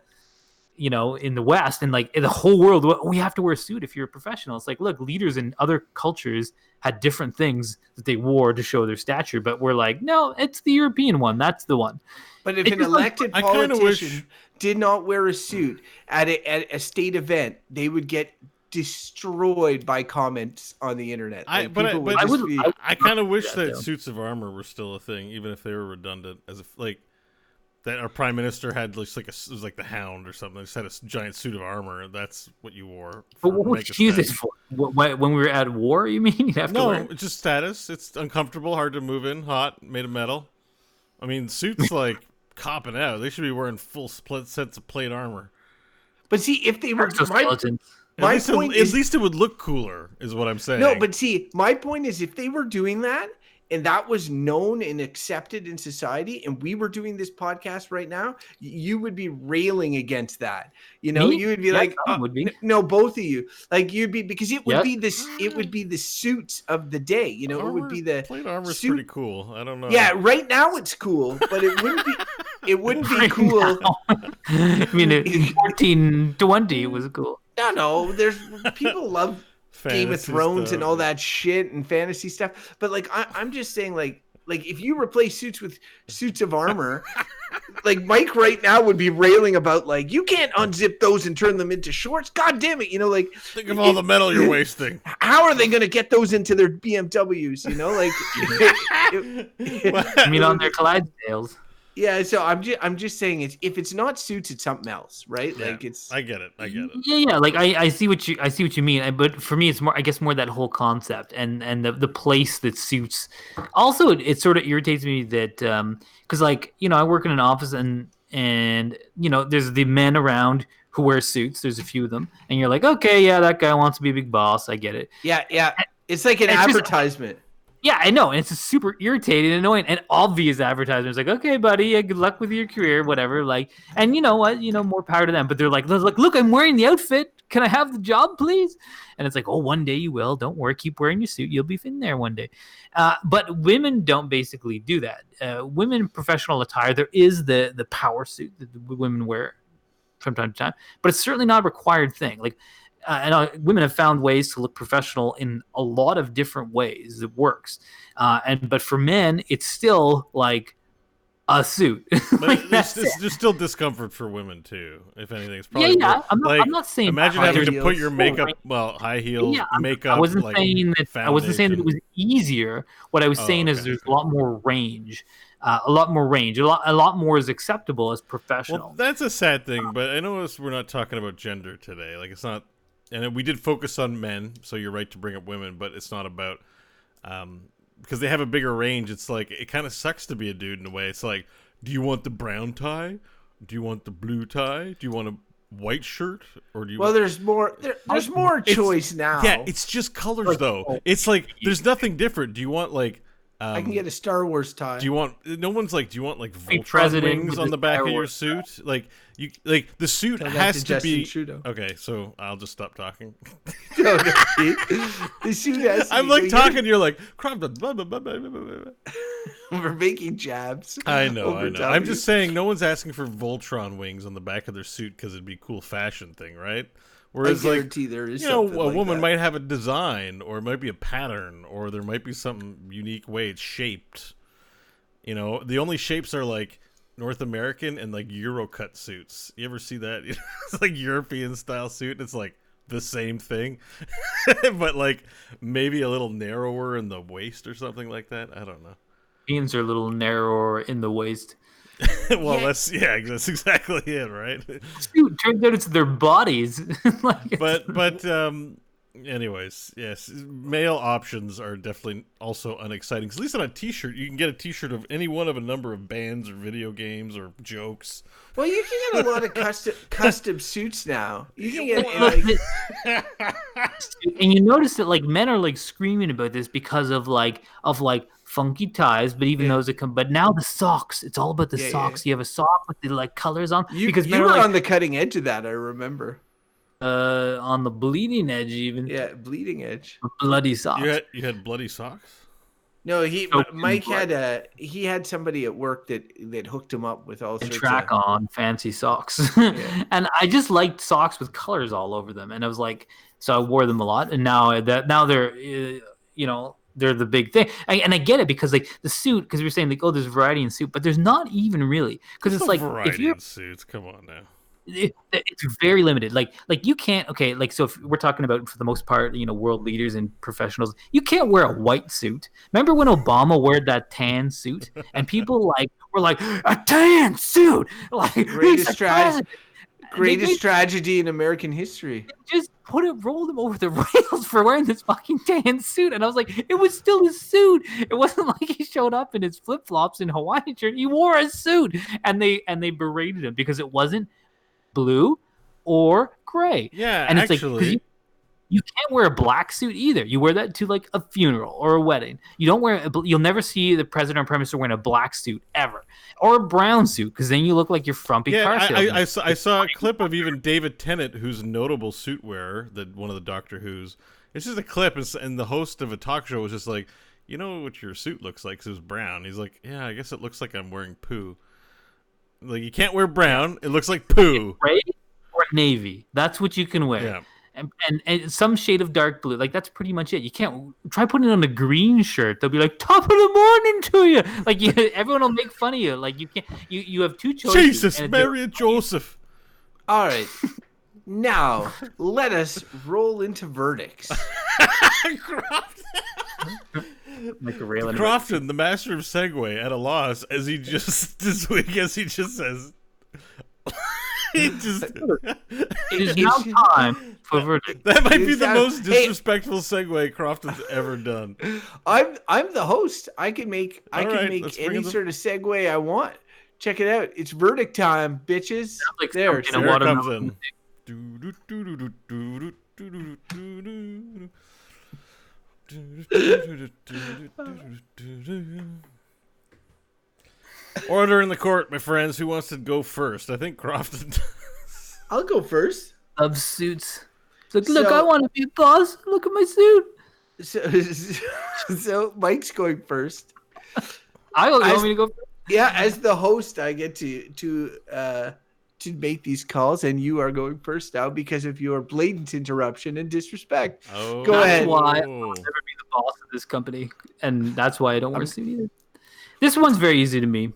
[SPEAKER 2] in the West, and like in the whole world? We have to wear a suit if you're a professional. It's like, look, leaders in other cultures had different things that they wore to show their stature, but we're like, no, it's the European one. That's the one.
[SPEAKER 1] But if an elected politician did not wear a suit at a state event, they would get destroyed by comments on the internet.
[SPEAKER 3] I kind of wish that suits of armor were still a thing, even if they were redundant. As if like that, our prime minister had just like it was like the Hound or something. Just had a giant suit of armor. That's what you wore.
[SPEAKER 2] But what would you use this for? When we were at war, you mean? You have to wear it?
[SPEAKER 3] It's just status. It's uncomfortable, hard to move in, hot, made of metal. I mean, suits like copping out. They should be wearing full split sets of plate armor.
[SPEAKER 1] But see, if they were
[SPEAKER 3] at least it would look cooler, is what I'm saying.
[SPEAKER 1] No, but see, my point is, if they were doing that and that was known and accepted in society, and we were doing this podcast right now, you would be railing against that. You would be like, no, both of you, like you'd be, because it would be this, it would be the suits of the day. It would be the
[SPEAKER 3] plate armor's pretty cool. I don't know.
[SPEAKER 1] Yeah, right now it's cool, but it wouldn't be. It wouldn't be cool.
[SPEAKER 2] I mean, in 1420 it was cool.
[SPEAKER 1] No, there's people love Game of Thrones
[SPEAKER 3] stuff,
[SPEAKER 1] and all that shit and fantasy stuff. But like, I'm just saying, like if you replace suits with suits of armor, like Mike right now would be railing about like, you can't unzip those and turn them into shorts. God damn it, like
[SPEAKER 3] think of all the metal you're wasting.
[SPEAKER 1] How are they going to get those into their BMWs?
[SPEAKER 2] I mean, on their Clydesdales.
[SPEAKER 1] Yeah, so I'm just saying, if it's not suits, it's something else, right?
[SPEAKER 3] Yeah,
[SPEAKER 1] like it's.
[SPEAKER 3] I get it.
[SPEAKER 2] Yeah. Like I see what you mean, but for me, it's more, I guess, more that whole concept and the place that suits. Also, it sort of irritates me that because like I work in an office and there's the men around who wear suits. There's a few of them, and you're like, okay, yeah, that guy wants to be a big boss. I get it.
[SPEAKER 1] Yeah. It's like an advertisement.
[SPEAKER 2] Yeah, I know, and it's super irritating and annoying and obvious advertisements. Like, okay, buddy, yeah, good luck with your career, whatever. Like, and you know what? More power to them. But they're like, look, I'm wearing the outfit. Can I have the job, please? And it's like, oh, one day you will. Don't worry, keep wearing your suit. You'll be in there one day. But women don't basically do that. Women in professional attire, there is the power suit that the women wear from time to time, but it's certainly not a required thing. Like. Women have found ways to look professional in a lot of different ways. It works, but for men, it's still like a suit.
[SPEAKER 3] But there's still discomfort for women too. If anything, it's probably
[SPEAKER 2] I'm not saying.
[SPEAKER 3] Imagine having to put your makeup, high heels, makeup.
[SPEAKER 2] I wasn't saying that it was easier. What I was saying is there's a lot more range. A lot more is acceptable as professional.
[SPEAKER 3] Well, that's a sad thing, but I know we're not talking about gender today. Like, it's not and we did focus on men, so you're right to bring up women, but it's not about because they have a bigger range. It's like it kind of sucks to be a dude in a way. It's like, do you want the brown tie? Do you want the blue tie? Do you want a white shirt? Or do you?
[SPEAKER 1] Well, there's more. There's more choice now.
[SPEAKER 3] Yeah, it's just colors though. It's like there's nothing different. Do you want like?
[SPEAKER 1] I can get a Star Wars tie.
[SPEAKER 3] Do you want? No one's like. Do you want like Voltron wings on the back of your suit? Like you, like the suit has to be. Okay, so I'll just stop talking.
[SPEAKER 1] The suit has.
[SPEAKER 3] I'm like talking. You're like,
[SPEAKER 1] we're making jabs.
[SPEAKER 3] I know. I'm just saying, no one's asking for Voltron wings on the back of their suit because it'd be a cool fashion thing, right? Whereas,
[SPEAKER 1] I guarantee there is,
[SPEAKER 3] a woman might have a design, or it might be a pattern, or there might be some unique way it's shaped. You know, the only shapes are like North American and like Euro cut suits. You ever see that? It's like European style suit. And it's like the same thing, but like maybe a little narrower in the waist or something like that. I don't know.
[SPEAKER 2] Jeans are a little narrower in the waist.
[SPEAKER 3] Well, that's exactly it, right?
[SPEAKER 2] Dude, turns out it's their bodies.
[SPEAKER 3] but anyways, yes, male options are definitely also unexciting. 'Cause at least on a T-shirt, you can get a T-shirt of any one of a number of bands or video games or jokes.
[SPEAKER 1] Well, you can get a lot of custom suits now. You can get
[SPEAKER 2] and you notice that like men are like screaming about this because of funky ties, but even those that come. But now the socks, it's all about the socks. You have a sock with the like colors on.
[SPEAKER 1] Because you were like, on the cutting edge of that. I remember.
[SPEAKER 2] On the bleeding edge, even.
[SPEAKER 1] Yeah, bleeding edge.
[SPEAKER 2] Bloody socks.
[SPEAKER 3] You had bloody socks?
[SPEAKER 1] No, Mike had somebody at work that hooked him up with all sorts
[SPEAKER 2] of on fancy socks. And I just liked socks with colors all over them, and I was like, so I wore them a lot, and now they're they're the big thing. And I get it because like the suit, because we were saying like, oh, there's variety in suit, but there's not even really, because it's like
[SPEAKER 3] variety
[SPEAKER 2] if you're
[SPEAKER 3] in suits, come on now.
[SPEAKER 2] It's very limited. Like you can't. Okay, like so if we're talking about for the most part, world leaders and professionals, you can't wear a white suit. Remember when Obama wore that tan suit, and people were like a tan suit, like
[SPEAKER 1] greatest tragedy in American history.
[SPEAKER 2] Just rolled him over the rails for wearing this fucking tan suit, and I was like, it was still a suit. It wasn't like he showed up in his flip flops and Hawaiian shirt. He wore a suit, and they berated him because it wasn't blue or gray.
[SPEAKER 3] Yeah,
[SPEAKER 2] and it's
[SPEAKER 3] actually,
[SPEAKER 2] like you can't wear a black suit either. You wear that to like a funeral or a wedding. You don't wear. You'll never see the president or prime minister wearing a black suit ever, or a brown suit, because then you look like you're frumpy car salesman.
[SPEAKER 3] I saw a clip of even David Tennant, who's a notable suit wearer, that one of the Doctor Who's. It's just a clip, and the host of a talk show was just like, you know what your suit looks like? 'Cause it was brown. He's like, yeah, I guess it looks like I'm wearing poo. Like, you can't wear brown. It looks like poo.
[SPEAKER 2] Gray or navy. That's what you can wear.
[SPEAKER 3] Yeah.
[SPEAKER 2] And some shade of dark blue. Like, that's pretty much it. You can't try putting it on a green shirt. They'll be like, top of the morning to you. Like, everyone will make fun of you. Like, you can't. You have two choices.
[SPEAKER 3] Jesus, Mary and Joseph.
[SPEAKER 1] All right. Now, let us roll into verdicts.
[SPEAKER 3] Crofton, the master of Segway, at a loss as he just this week, as he just says,
[SPEAKER 2] it is now time for verdict.
[SPEAKER 3] That might be the most disrespectful segue Crofton's ever done.
[SPEAKER 1] I'm the host. I can make any sort of segue I want. Check it out. It's verdict time, bitches.
[SPEAKER 2] Like
[SPEAKER 1] there
[SPEAKER 3] it comes in. Order in the court, my friends. Who wants to go first? I think Crofton.
[SPEAKER 1] I'll go first.
[SPEAKER 2] Of suits. Look, I want to be boss. Look at my suit.
[SPEAKER 1] So Mike's going first.
[SPEAKER 2] You want me to go first?
[SPEAKER 1] Yeah, as the host, I get to make these calls, and you are going first now because of your blatant interruption and disrespect.
[SPEAKER 3] Oh,
[SPEAKER 1] go ahead.
[SPEAKER 2] That's why I'll never be the boss of this company, and that's why I don't wear a suit either. This one's very easy to me.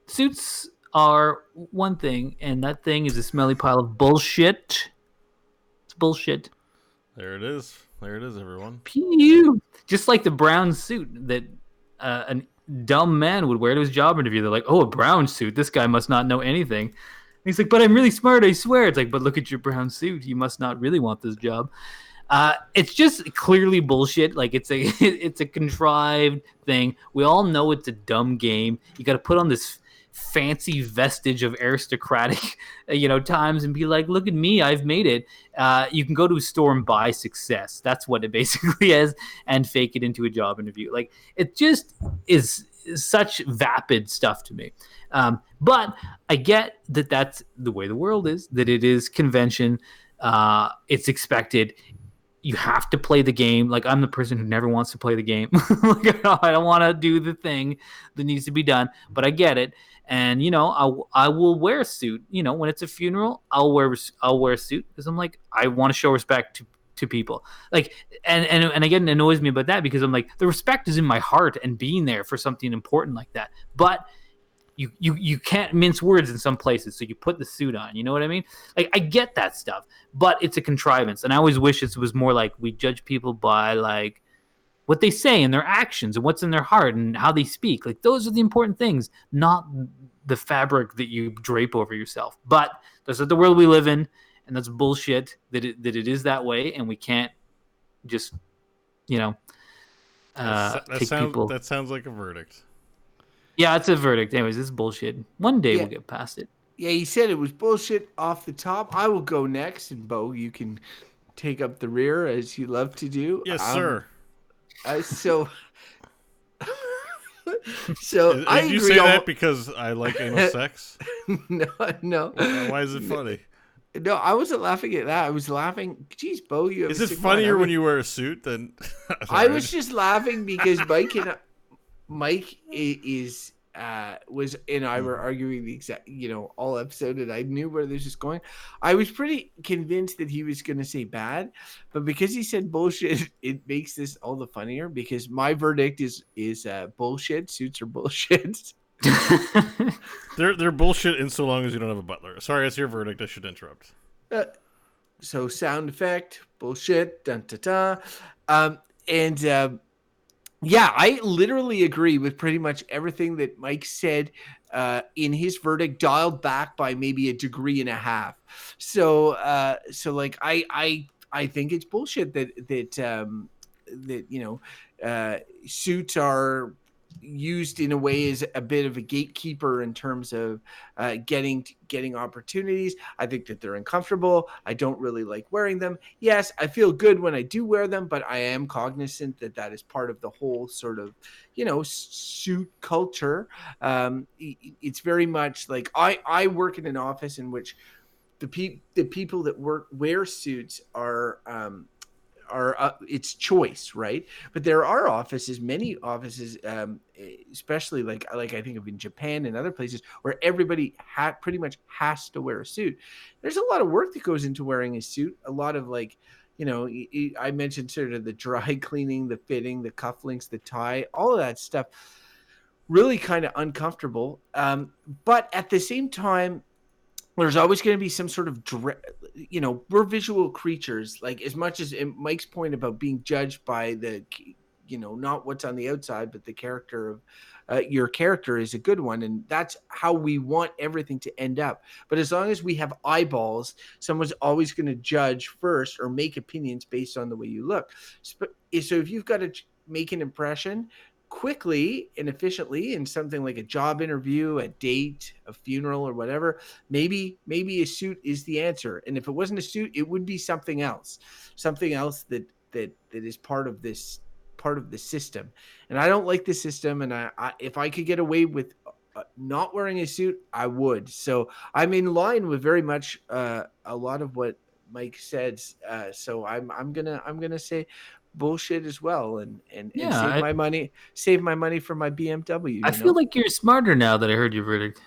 [SPEAKER 2] Suits are one thing, and that thing is a smelly pile of bullshit. It's bullshit.
[SPEAKER 3] There it is. There it is, everyone.
[SPEAKER 2] Pew! Just like the brown suit that a dumb man would wear to his job interview. They're like, oh, a brown suit. This guy must not know anything. He's like, but I'm really smart, I swear. It's like, but look at your brown suit. You must not really want this job. It's just clearly bullshit. Like it's a it's a contrived thing. We all know it's a dumb game. You got to put on this fancy vestige of aristocratic, times and be like, look at me, I've made it. You can go to a store and buy success. That's what it basically is, and fake it into a job interview. Like it just is such vapid stuff to me. But I get that that's the way the world is, that it is convention. It's expected. You have to play the game. Like I'm the person who never wants to play the game. Like, I don't want to do the thing that needs to be done, but I get it. And I will wear a suit. When it's a funeral, I'll wear a suit because I'm like, I want to show respect to people. Like, and again, it annoys me about that because I'm like, the respect is in my heart and being there for something important like that. But you can't mince words in some places, so you put the suit on. You know what I mean? Like I get that stuff, but it's a contrivance, and I always wish it was more like we judge people by like what they say and their actions and what's in their heart and how they speak. Like those are the important things, not the fabric that you drape over yourself. But that's the world we live in, and that's bullshit that it is that way, and we can't just take people.
[SPEAKER 3] That sounds like a verdict.
[SPEAKER 2] Yeah, it's a verdict. Anyways, this is bullshit. One day we'll get past it.
[SPEAKER 1] Yeah, he said it was bullshit off the top. I will go next, and Bo, you can take up the rear as you love to do.
[SPEAKER 3] Yes, sir.
[SPEAKER 1] So
[SPEAKER 3] Did
[SPEAKER 1] I
[SPEAKER 3] you
[SPEAKER 1] agree
[SPEAKER 3] say that because I like anal sex?
[SPEAKER 1] No.
[SPEAKER 3] Why is it funny?
[SPEAKER 1] No, I wasn't laughing at that. I was laughing. Geez, Bo, you have
[SPEAKER 3] Is it funnier when you wear a suit than?
[SPEAKER 1] I was just laughing because Mike is was and I were arguing the exact all episode, and I knew where this was going. I was pretty convinced that he was going to say bad, but because he said bullshit, it makes this all the funnier. Because my verdict is bullshit. Suits are bullshit.
[SPEAKER 3] They're bullshit in so long as you don't have a butler. Sorry, that's your verdict. I should interrupt.
[SPEAKER 1] So sound effect bullshit. Dun, da, da. Yeah, I literally agree with pretty much everything that Mike said in his verdict, dialed back by maybe a degree and a half. So like I think it's bullshit that suits are used in a way as a bit of a gatekeeper in terms of getting opportunities. I think that they're uncomfortable. I don't really like wearing them. Yes, I feel good when I do wear them, but I am cognizant that is part of the whole sort of suit culture. It's very much like I work in an office in which the people that wear suits are it's choice, right? But there are many offices, especially like I think of in Japan and other places where everybody pretty much has to wear a suit. There's a lot of work that goes into wearing a suit. A lot of I mentioned sort of the dry cleaning, the fitting, the cufflinks, the tie, all of that stuff. Really kind of uncomfortable. But at the same time, there's always going to be some sort of, we're visual creatures. Like as much as Mike's point about being judged by the, not what's on the outside, but the character of your character is a good one. And that's how we want everything to end up. But as long as we have eyeballs, someone's always going to judge first or make opinions based on the way you look. So if you've got to make an impression quickly and efficiently in something like a job interview, a date, a funeral, or whatever, maybe a suit is the answer. And if it wasn't a suit, it would be something else that is part of the system. And I don't like the system. And I if I could get away with not wearing a suit, I would. So I'm in line with very much a lot of what Mike said. So I'm gonna say bullshit as well, and save my money for my BMW.
[SPEAKER 2] I feel like you're smarter now that I heard your verdict.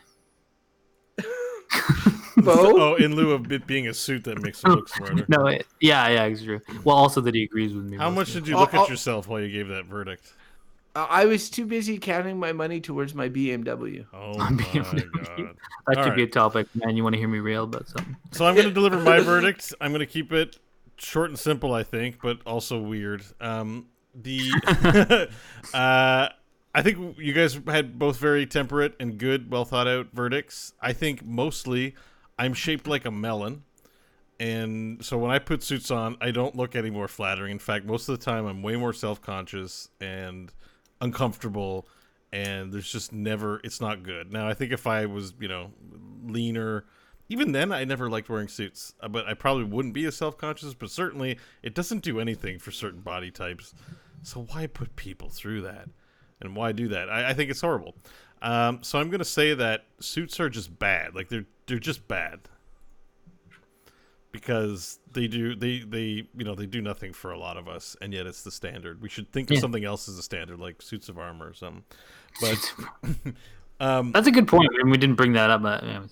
[SPEAKER 1] Bo?
[SPEAKER 3] In lieu of it being a suit that makes him look smarter.
[SPEAKER 2] No, yeah, it's true. Well, also that he agrees with me.
[SPEAKER 3] How much did you look at yourself while you gave that verdict?
[SPEAKER 1] I was too busy counting my money towards my BMW.
[SPEAKER 3] Oh my God.
[SPEAKER 2] That could be a topic, man. You want to hear me rail about something?
[SPEAKER 3] So I'm going to deliver my verdict. I'm going to keep it short and simple, I think, but also weird. I think you guys had both very temperate and good, well thought out verdicts. I think mostly I'm shaped like a melon. And so when I put suits on, I don't look any more flattering. In fact, most of the time I'm way more self-conscious and uncomfortable, and there's just never, it's not good. Now, I think if I was, leaner, even then I never liked wearing suits, but I probably wouldn't be as self-conscious, but certainly it doesn't do anything for certain body types. So why put people through that? And why do that? I think it's horrible. So I'm going to say that suits are just bad. Like, they're just bad. Because they do nothing for a lot of us, and yet it's the standard. We should think of something else as a standard, like suits of armor or something. But
[SPEAKER 2] that's a good point. I mean, we didn't bring that up,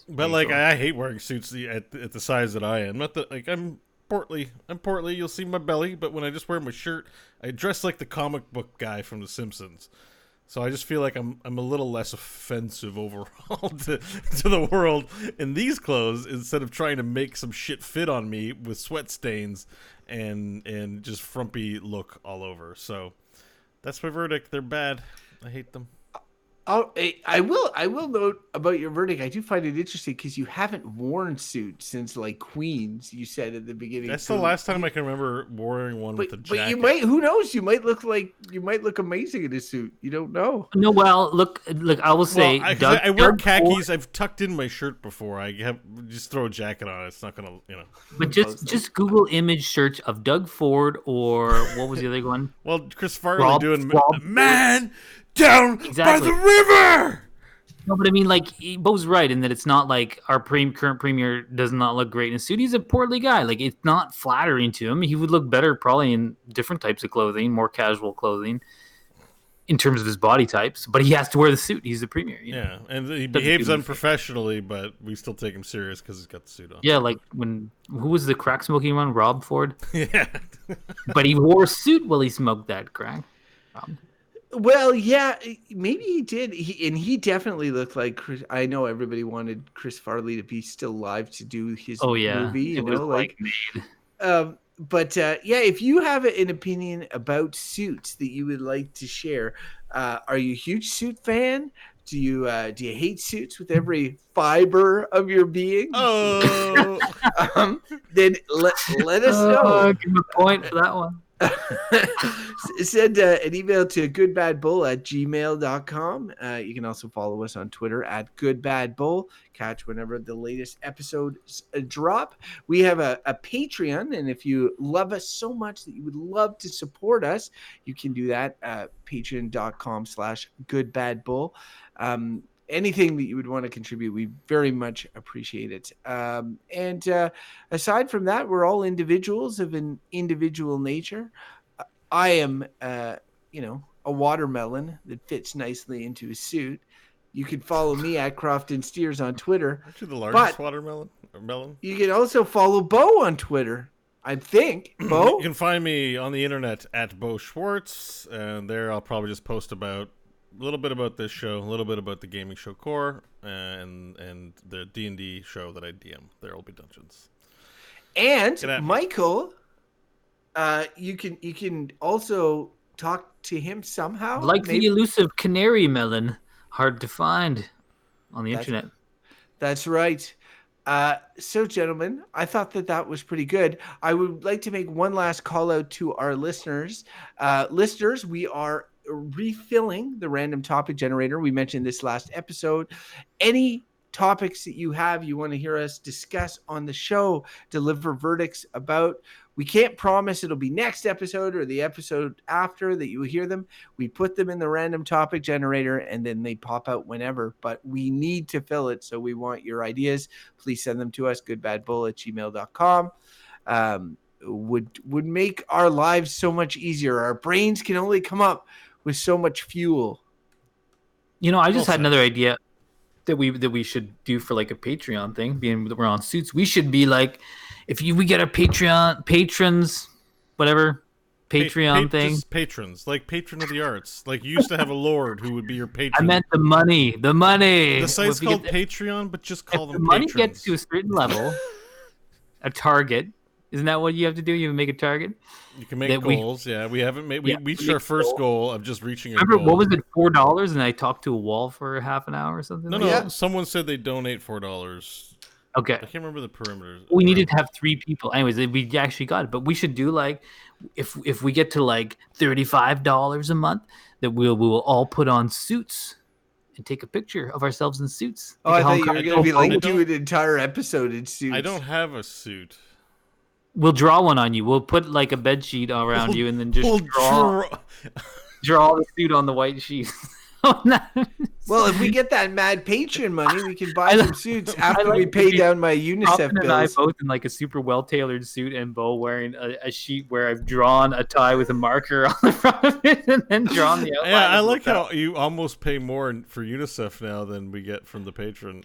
[SPEAKER 3] but like I hate wearing suits at the size that I am. Not that like I'm portly. You'll see my belly, but when I just wear my shirt, I dress like the comic book guy from The Simpsons. So I just feel like I'm a little less offensive overall to the world in these clothes, instead of trying to make some shit fit on me with sweat stains and just frumpy look all over. So that's my verdict. They're bad. I hate them.
[SPEAKER 1] I will note about your verdict. I do find it interesting because you haven't worn suits since like Queens. You said at the beginning.
[SPEAKER 3] That's the last time I can remember wearing one with a jacket.
[SPEAKER 1] But you might. Who knows? You might look amazing in a suit. You don't know.
[SPEAKER 2] No, well, look. I will say,
[SPEAKER 3] I wear khakis. Ford, I've tucked in my shirt before. I have just throw a jacket on. It's not gonna,
[SPEAKER 2] But just Google image search of Doug Ford, or what was the other one?
[SPEAKER 3] Well, Chris Farley doing Man Down by the river.
[SPEAKER 2] No, but I mean, like, Bo's right in that it's not like our current premier does not look great in a suit. He's a portly guy. Like, it's not flattering to him. He would look better probably in different types of clothing, more casual clothing, in terms of his body types. But he has to wear the suit. He's the premier.
[SPEAKER 3] Yeah, and he behaves unprofessionally, but we still take him serious because he's got the suit on.
[SPEAKER 2] Yeah, like who was the crack smoking one? Rob Ford.
[SPEAKER 3] Yeah,
[SPEAKER 2] but he wore a suit while he smoked that crack.
[SPEAKER 1] Well, yeah, maybe he did. He definitely looked like Chris. I know everybody wanted Chris Farley to be still alive to do his movie. But if you have an opinion about suits that you would like to share, are you a huge suit fan? Do you hate suits with every fiber of your being?
[SPEAKER 3] Oh,
[SPEAKER 1] then let us know.
[SPEAKER 2] Give him a point for that one.
[SPEAKER 1] Send an email to goodbadbull@gmail.com. You can also follow us on Twitter @goodbadbull. Catch whenever the latest episodes drop. We have a Patreon, and if you love us so much that you would love to support us, you can do that at patreon.com/goodbadbull. Anything that you would want to contribute, we very much appreciate it. And aside from that, we're all individuals of an individual nature. I am, a watermelon that fits nicely into a suit. You can follow me at Crofton Steers on Twitter.
[SPEAKER 3] Aren't you the largest watermelon or melon?
[SPEAKER 1] You can also follow Bo on Twitter. I think, Bo.
[SPEAKER 3] You can find me on the internet at Bo Schwartz, and there I'll probably just post about a little bit about this show, a little bit about the gaming show Core, and the D&D show that I DM. There will be dungeons.
[SPEAKER 1] And Michael, you can also talk to him somehow,
[SPEAKER 2] like maybe. The elusive canary melon, hard to find on the internet.
[SPEAKER 1] That's right. So, gentlemen, I thought that was pretty good. I would like to make one last call out to our listeners. Listeners, we are refilling the random topic generator. We mentioned this last episode. Any topics that you want to hear us discuss on the show, deliver verdicts about, we can't promise it'll be next episode or the episode after that you will hear them. We put them in the random topic generator and then they pop out whenever, but we need to fill it. So we want your ideas. Please send them to us, goodbadbull@gmail.com. Would make our lives so much easier. Our brains can only come up with so much fuel.
[SPEAKER 2] I just had another idea that we should do for like a Patreon thing. Being that we're on suits, we should be like, we get our patrons, whatever Patreon thing.
[SPEAKER 3] Just patrons, like patron of the arts. Like you used to have a lord who would be your patron.
[SPEAKER 2] I meant the money. The
[SPEAKER 3] site's called Patreon, but just call them
[SPEAKER 2] the money
[SPEAKER 3] patrons.
[SPEAKER 2] Gets to a certain level, a target. Isn't that what you have to do? You make a target.
[SPEAKER 3] You can make goals. We haven't made. We reached our first goal of just reaching.
[SPEAKER 2] Remember, what was it? $4, and I talked to a wall for half an hour or something.
[SPEAKER 3] No. Someone said they donate $4.
[SPEAKER 2] Okay.
[SPEAKER 3] I can't remember the perimeters.
[SPEAKER 2] We needed to have 3 people. Anyways, we actually got it. But we should do like, if we get to like $35 a month, that we will all put on suits and take a picture of ourselves in suits.
[SPEAKER 1] Oh, I thought you were going to be like, do an entire episode in suits.
[SPEAKER 3] I don't have a suit.
[SPEAKER 2] We'll draw one on you. We'll put like a bed sheet around you and then just draw the suit on the white sheet.
[SPEAKER 1] Well, if we get that mad Patreon money, we can buy some suits after we pay down my UNICEF bills.
[SPEAKER 2] And I both in like a super well-tailored suit, and Bo wearing a sheet where I've drawn a tie with a marker on the front of it and then drawn the outline.
[SPEAKER 3] Yeah, I like how you almost pay more for UNICEF now than we get from the patron.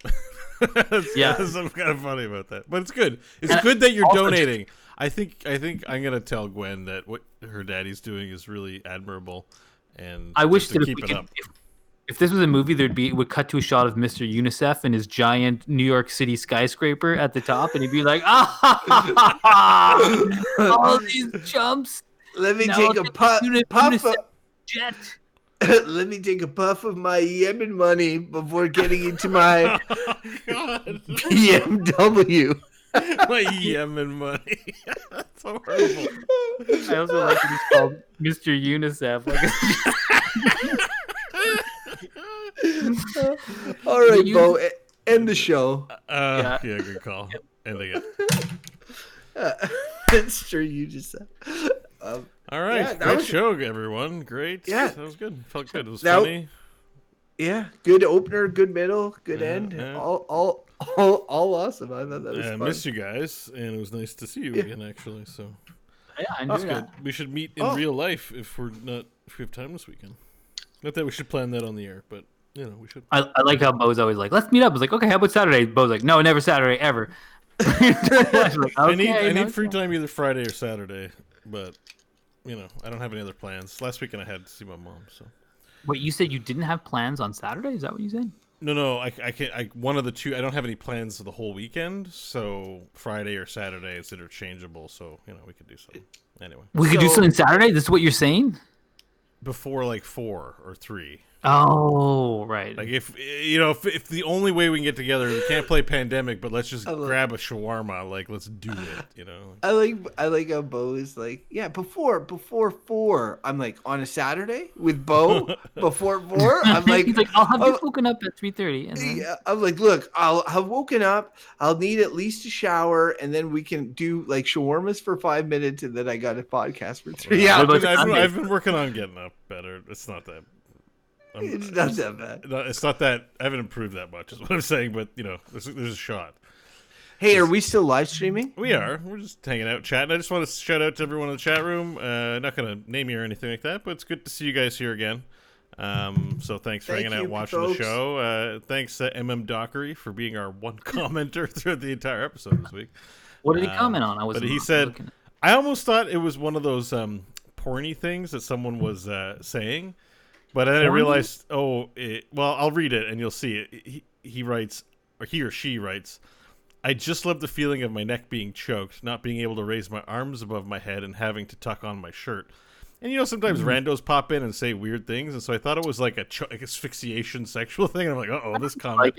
[SPEAKER 3] There's something kind of funny about that. But it's good. It's good that you're donating. I think I'm going to tell Gwen that what her daddy's doing is really admirable. And
[SPEAKER 2] I wish that
[SPEAKER 3] if
[SPEAKER 2] this was a movie, it would cut to a shot of Mr. UNICEF and his giant New York City skyscraper at the top, and he'd be like, all these jumps.
[SPEAKER 1] Let me take a puff
[SPEAKER 2] jet.
[SPEAKER 1] Let me take a puff of my Yemen money before getting into my BMW.
[SPEAKER 3] My Yemen money. That's so horrible.
[SPEAKER 2] I also like that he's called Mr. UNICEF.
[SPEAKER 1] All right, Bo, end the show.
[SPEAKER 3] Yeah, good call. Ending it.
[SPEAKER 1] That's true. You just said.
[SPEAKER 3] All right, great show, everyone. Great.
[SPEAKER 1] Yeah,
[SPEAKER 3] that was good. Felt good. It was funny.
[SPEAKER 1] Yeah, good opener, good middle, good end. Yeah. All awesome. I thought that was fun.
[SPEAKER 3] I missed you guys, and it was nice to see you again. Actually, so
[SPEAKER 2] yeah,
[SPEAKER 3] that's good. We should meet in real life if we have time this weekend. Not that we should plan that on the air, but we should.
[SPEAKER 2] I like how Bo's always like, let's meet up. I was like, okay, how about Saturday? Bo's like, no, never Saturday ever.
[SPEAKER 3] Like, I need free time either Friday or Saturday, but I don't have any other plans. Last weekend I had to see my mom. So.
[SPEAKER 2] Wait, you said you didn't have plans on Saturday? Is that what you said?
[SPEAKER 3] No, I can't. One of the two. I don't have any plans for the whole weekend, so Friday or Saturday is interchangeable. So we could do something anyway.
[SPEAKER 2] We could do something Saturday. This is what you're saying?
[SPEAKER 3] Before like 4 or 3.
[SPEAKER 2] Oh, right.
[SPEAKER 3] Like if if the only way we can get together, we can't play Pandemic, but let's just grab a shawarma. Like let's do it.
[SPEAKER 1] I like how Bo is like, yeah, before 4. I'm like on a Saturday with Bo before 4. I'm like,
[SPEAKER 2] he's like, I'll have you woken up at 3:30.
[SPEAKER 1] Yeah, I'm like, look, I'll have woken up. I'll need at least a shower, and then we can do like shawarmas for 5 minutes, and then I got a podcast for 3 hours.
[SPEAKER 3] I've been working on getting up better. It's not that.
[SPEAKER 1] It's not that bad.
[SPEAKER 3] It's not that I haven't improved that much, is what I'm saying. But there's a shot.
[SPEAKER 1] Hey, are we still live streaming?
[SPEAKER 3] We are. We're just hanging out, chatting. I just want to shout out to everyone in the chat room. Not gonna name you or anything like that, but it's good to see you guys here again. So thanks for hanging out, and watching the show. Thanks Dockery for being our one commenter throughout the entire episode this week.
[SPEAKER 2] What did he comment on?
[SPEAKER 3] But he said, I almost thought it was one of those porny things that someone was saying. But then I realized, well, I'll read it and you'll see it. He writes, or he or she writes, I just love the feeling of my neck being choked, not being able to raise my arms above my head and having to tuck on my shirt. And sometimes randos pop in and say weird things, and so I thought it was like like asphyxiation sexual thing. And I'm like, uh-oh, this comment.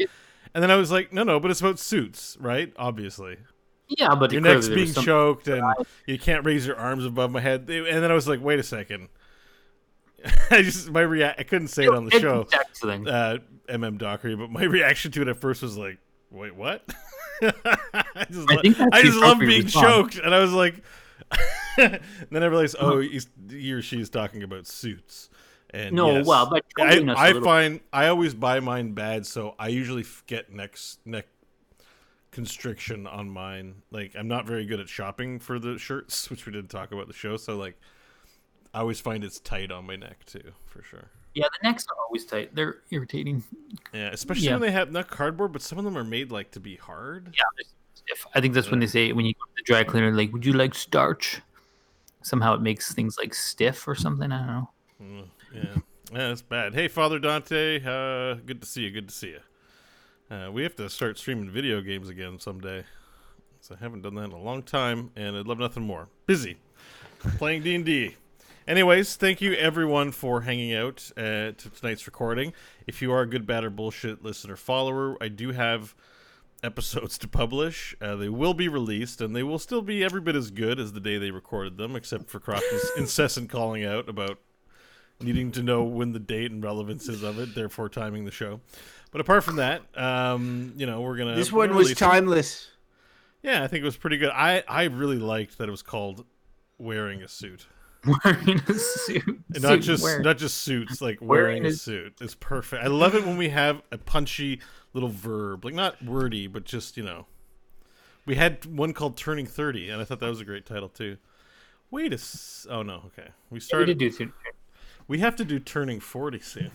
[SPEAKER 3] And then I was like, no, but it's about suits, right? Obviously.
[SPEAKER 2] Yeah, but
[SPEAKER 3] your neck's being choked and you can't raise your arms above my head. And then I was like, wait a second. I couldn't say it on the show, Dockery, but my reaction to it at first was like, wait, what? I just love being choked, and I was like, and then I realized, he or she is talking about suits. And
[SPEAKER 2] but
[SPEAKER 3] I always buy mine bad, so I usually get neck constriction on mine. Like I'm not very good at shopping for the shirts, which we didn't talk about the show, so like. I always find it's tight on my neck too, for sure.
[SPEAKER 2] Yeah, the necks are always tight. They're irritating.
[SPEAKER 3] Yeah, especially when they have not cardboard, but some of them are made like to be hard.
[SPEAKER 2] Yeah, they're stiff. I think that's when they say when you go to the dry cleaner, like, would you like starch? Somehow it makes things like stiff or something. I don't know.
[SPEAKER 3] Yeah, that's bad. Hey, Father Dante, good to see you. Good to see you. We have to start streaming video games again someday. So I haven't done that in a long time, and I'd love nothing more. Busy playing D&D. Anyways, thank you everyone for hanging out to tonight's recording. If you are a good, bad, or bullshit listener follower, I do have episodes to publish. They will be released, and they will still be every bit as good as the day they recorded them, except for Crofton's incessant calling out about needing to know when the date and relevance is of it, therefore timing the show. But apart from that, we're gonna.
[SPEAKER 1] This one was timeless.
[SPEAKER 3] Yeah, I think it was pretty good. I really liked that it was called "Wearing a Suit."
[SPEAKER 2] Wearing a suit.
[SPEAKER 3] And not just suits, like wearing a suit. It's perfect. I love it when we have a punchy little verb, like not wordy, but just We had one called "Turning 30," and I thought that was a great title too. Oh no, okay. We started. We have to do "Turning 40" soon.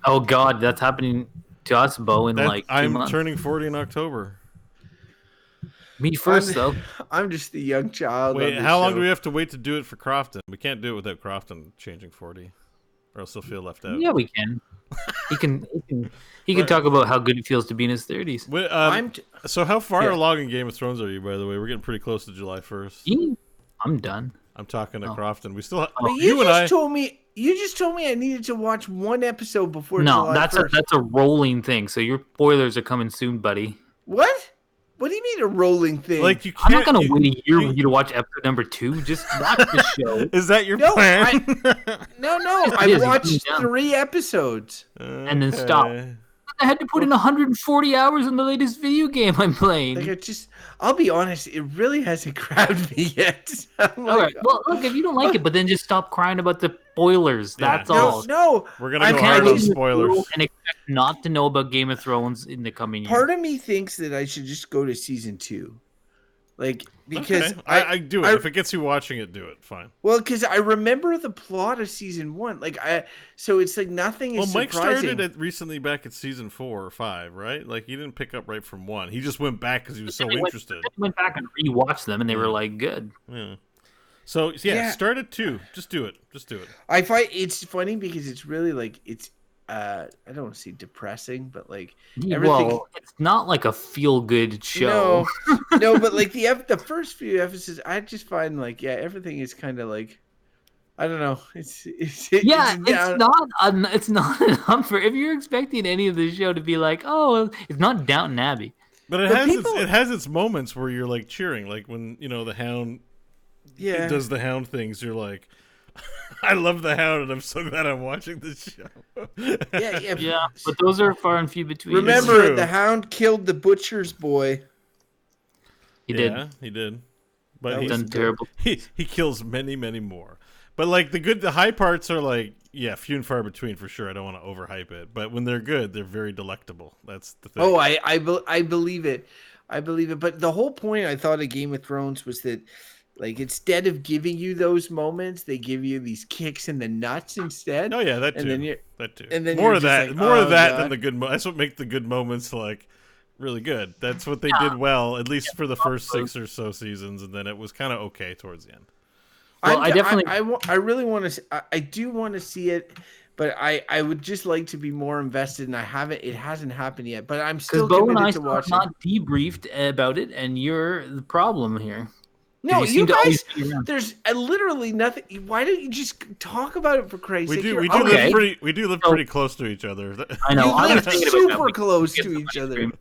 [SPEAKER 2] Oh God, that's happening to us, Bo. In like 2
[SPEAKER 3] I'm
[SPEAKER 2] months.
[SPEAKER 3] turning 40 in October.
[SPEAKER 2] Me first, though.
[SPEAKER 1] I'm just the young child.
[SPEAKER 3] Wait, how long do we have to wait to do it for Crofton? We can't do it without Crofton changing 40, or else he'll feel left out.
[SPEAKER 2] Yeah, we can. He can talk about how good it feels to be in his 30s.
[SPEAKER 3] So how far along in Game of Thrones are you, by the way? We're getting pretty close to July 1st.
[SPEAKER 2] I'm done.
[SPEAKER 3] I'm talking to Crofton. We still have,
[SPEAKER 1] you just told me I needed to watch one episode before July 1st.
[SPEAKER 2] That's a rolling thing. So your spoilers are coming soon, buddy.
[SPEAKER 1] What? What do you mean a rolling thing?
[SPEAKER 3] Like you can't,
[SPEAKER 2] I'm not gonna wait a year for you to watch episode number 2. Just watch the show.
[SPEAKER 3] Is that your plan?
[SPEAKER 1] No. I watched 3 episodes
[SPEAKER 2] and then stop. I had to put in 140 hours in the latest video game I'm playing.
[SPEAKER 1] I'll be honest, it really hasn't grabbed me yet.
[SPEAKER 2] All right. Well, look, if you don't like it, but then just stop crying about the spoilers. That's all.
[SPEAKER 1] No.
[SPEAKER 3] We're going to go hard on spoilers.
[SPEAKER 2] And expect not to know about Game of Thrones in the coming year.
[SPEAKER 1] Part of me thinks that I should just go to season 2. Because
[SPEAKER 3] I do it. If it gets you watching it, do it. Fine.
[SPEAKER 1] Well, because I remember the plot of season 1. So it's like nothing is
[SPEAKER 3] Mike
[SPEAKER 1] surprising.
[SPEAKER 3] started it recently back at season 4 or 5, right? Like he didn't pick up right from 1. He just went back because he was so interested.
[SPEAKER 2] He went back and rewatched them, and they were like good.
[SPEAKER 3] Yeah. So start at 2. Just do it.
[SPEAKER 1] I find it's funny because it's really it's. I don't want to say depressing, but everything.
[SPEAKER 2] Well, it's not like a feel-good show.
[SPEAKER 1] No, but the first few episodes, I just find everything is kind of I don't know. It's
[SPEAKER 2] not enough for if you're expecting any of the show to be it's not Downton Abbey.
[SPEAKER 3] But it has its moments where you're cheering, when the Hound does the Hound things. You're like, I love the Hound, and I'm so glad I'm watching this show.
[SPEAKER 2] Yeah, but those are far and few between.
[SPEAKER 1] Remember, the Hound killed the butcher's boy.
[SPEAKER 3] He did. But
[SPEAKER 2] he's done terrible.
[SPEAKER 3] He kills many, many more. But the high parts are few and far between for sure. I don't want to overhype it, but when they're good, they're very delectable. That's the thing.
[SPEAKER 1] Oh, I believe it. I believe it. But the whole point I thought of Game of Thrones was that. Instead of giving you those moments, they give you these kicks in the nuts instead.
[SPEAKER 3] Oh yeah, that too. That too.
[SPEAKER 1] And then
[SPEAKER 3] more of that. More of that
[SPEAKER 1] God.
[SPEAKER 3] than the good. That's what makes the good moments really good. That's what they did well, at least for the first 6 or so seasons, and then it was kind of okay towards the end.
[SPEAKER 2] Well,
[SPEAKER 1] I really want to. I do want to see it, but I would just like to be more invested, and it hasn't happened yet. But I'm still committed to watching.
[SPEAKER 2] Not debriefed about it, and you're the problem here.
[SPEAKER 1] No, you guys. There's literally nothing. Why don't you just talk about it for Christ's sake?
[SPEAKER 3] We do live pretty close to each other.
[SPEAKER 2] I know.
[SPEAKER 1] I live super close to each other.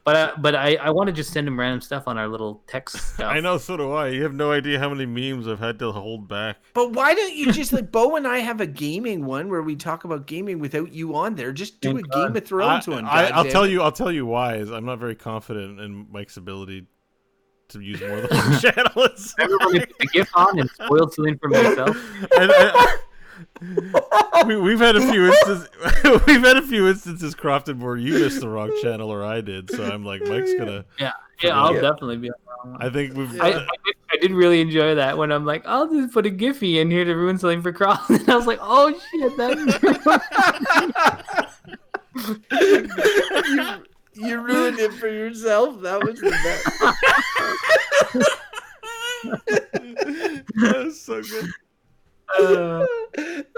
[SPEAKER 2] But I want to just send him random stuff on our little text stuff.
[SPEAKER 3] I know, so do I. You have no idea how many memes I've had to hold back.
[SPEAKER 1] But why don't you just Bo and I have a gaming one where we talk about gaming without you on there? Just do a Game of Thrones one.
[SPEAKER 3] I'll tell you why. I'm not very confident in Mike's ability to use more than one channel.
[SPEAKER 2] Everybody put the GIF on and spoiled something for myself.
[SPEAKER 3] We've had a few instances, Crofton, where you missed the wrong channel or I did. So I'm like, Mike's gonna.
[SPEAKER 2] Yeah, I'll definitely be on the wrong one.
[SPEAKER 3] I think
[SPEAKER 2] I did really enjoy that when I'm like, I'll just put a Giphy in here to ruin something for Crofton. And I was like, oh shit, that's.
[SPEAKER 1] You ruined it for yourself. That was the best.
[SPEAKER 3] That was so good.
[SPEAKER 1] All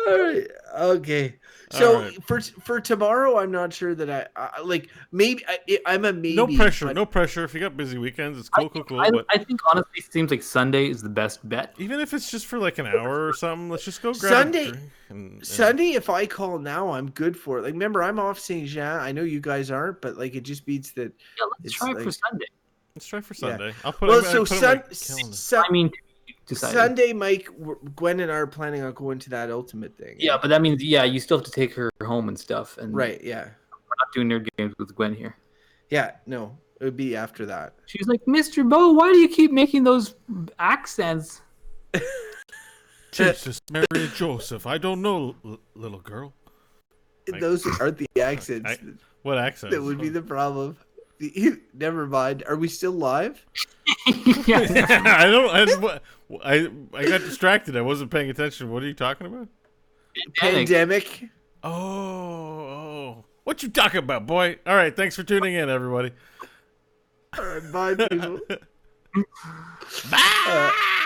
[SPEAKER 1] right. Okay. So
[SPEAKER 3] right.
[SPEAKER 1] for tomorrow, I'm not sure that I like. Maybe I'm a maybe.
[SPEAKER 3] No pressure.
[SPEAKER 1] But
[SPEAKER 3] No pressure. If you got busy weekends, it's cool. But
[SPEAKER 2] I think honestly, it seems like Sunday is the best bet.
[SPEAKER 3] even if it's just for like an hour or something, let's just go grab
[SPEAKER 1] Sunday,
[SPEAKER 3] a drink. And
[SPEAKER 1] Sunday, if I call now, I'm good for it. Like, remember, I'm off Saint Jean. I know you guys aren't, but like, it just beats that.
[SPEAKER 2] Yeah, let's try
[SPEAKER 1] like,
[SPEAKER 2] for Sunday.
[SPEAKER 3] let's try for
[SPEAKER 1] Yeah.
[SPEAKER 3] Sunday. I'll put.
[SPEAKER 1] Well,
[SPEAKER 3] it,
[SPEAKER 1] so
[SPEAKER 3] put it on my calendar.
[SPEAKER 2] I mean, decided.
[SPEAKER 1] Sunday, Mike, Gwen and I are planning on going to that ultimate thing.
[SPEAKER 2] Yeah, but that means you still have to take her home and stuff. And
[SPEAKER 1] Right. Yeah.
[SPEAKER 2] we're not doing nerd games with Gwen here.
[SPEAKER 1] Yeah. No, it would be after that.
[SPEAKER 2] She's like, Mr. Bo, why do you keep making those accents?
[SPEAKER 3] Jesus, Mary and Joseph. I don't know, little girl.
[SPEAKER 1] Those aren't the accents.
[SPEAKER 3] What accents?
[SPEAKER 1] That would be the problem. Never mind. Are we still live?
[SPEAKER 2] Yeah.
[SPEAKER 3] I got distracted. I wasn't paying attention. What are you talking about?
[SPEAKER 1] Pandemic.
[SPEAKER 3] Oh. What you talking about, boy? All right. Thanks for tuning in, everybody.
[SPEAKER 1] All right, bye, people.
[SPEAKER 3] Bye.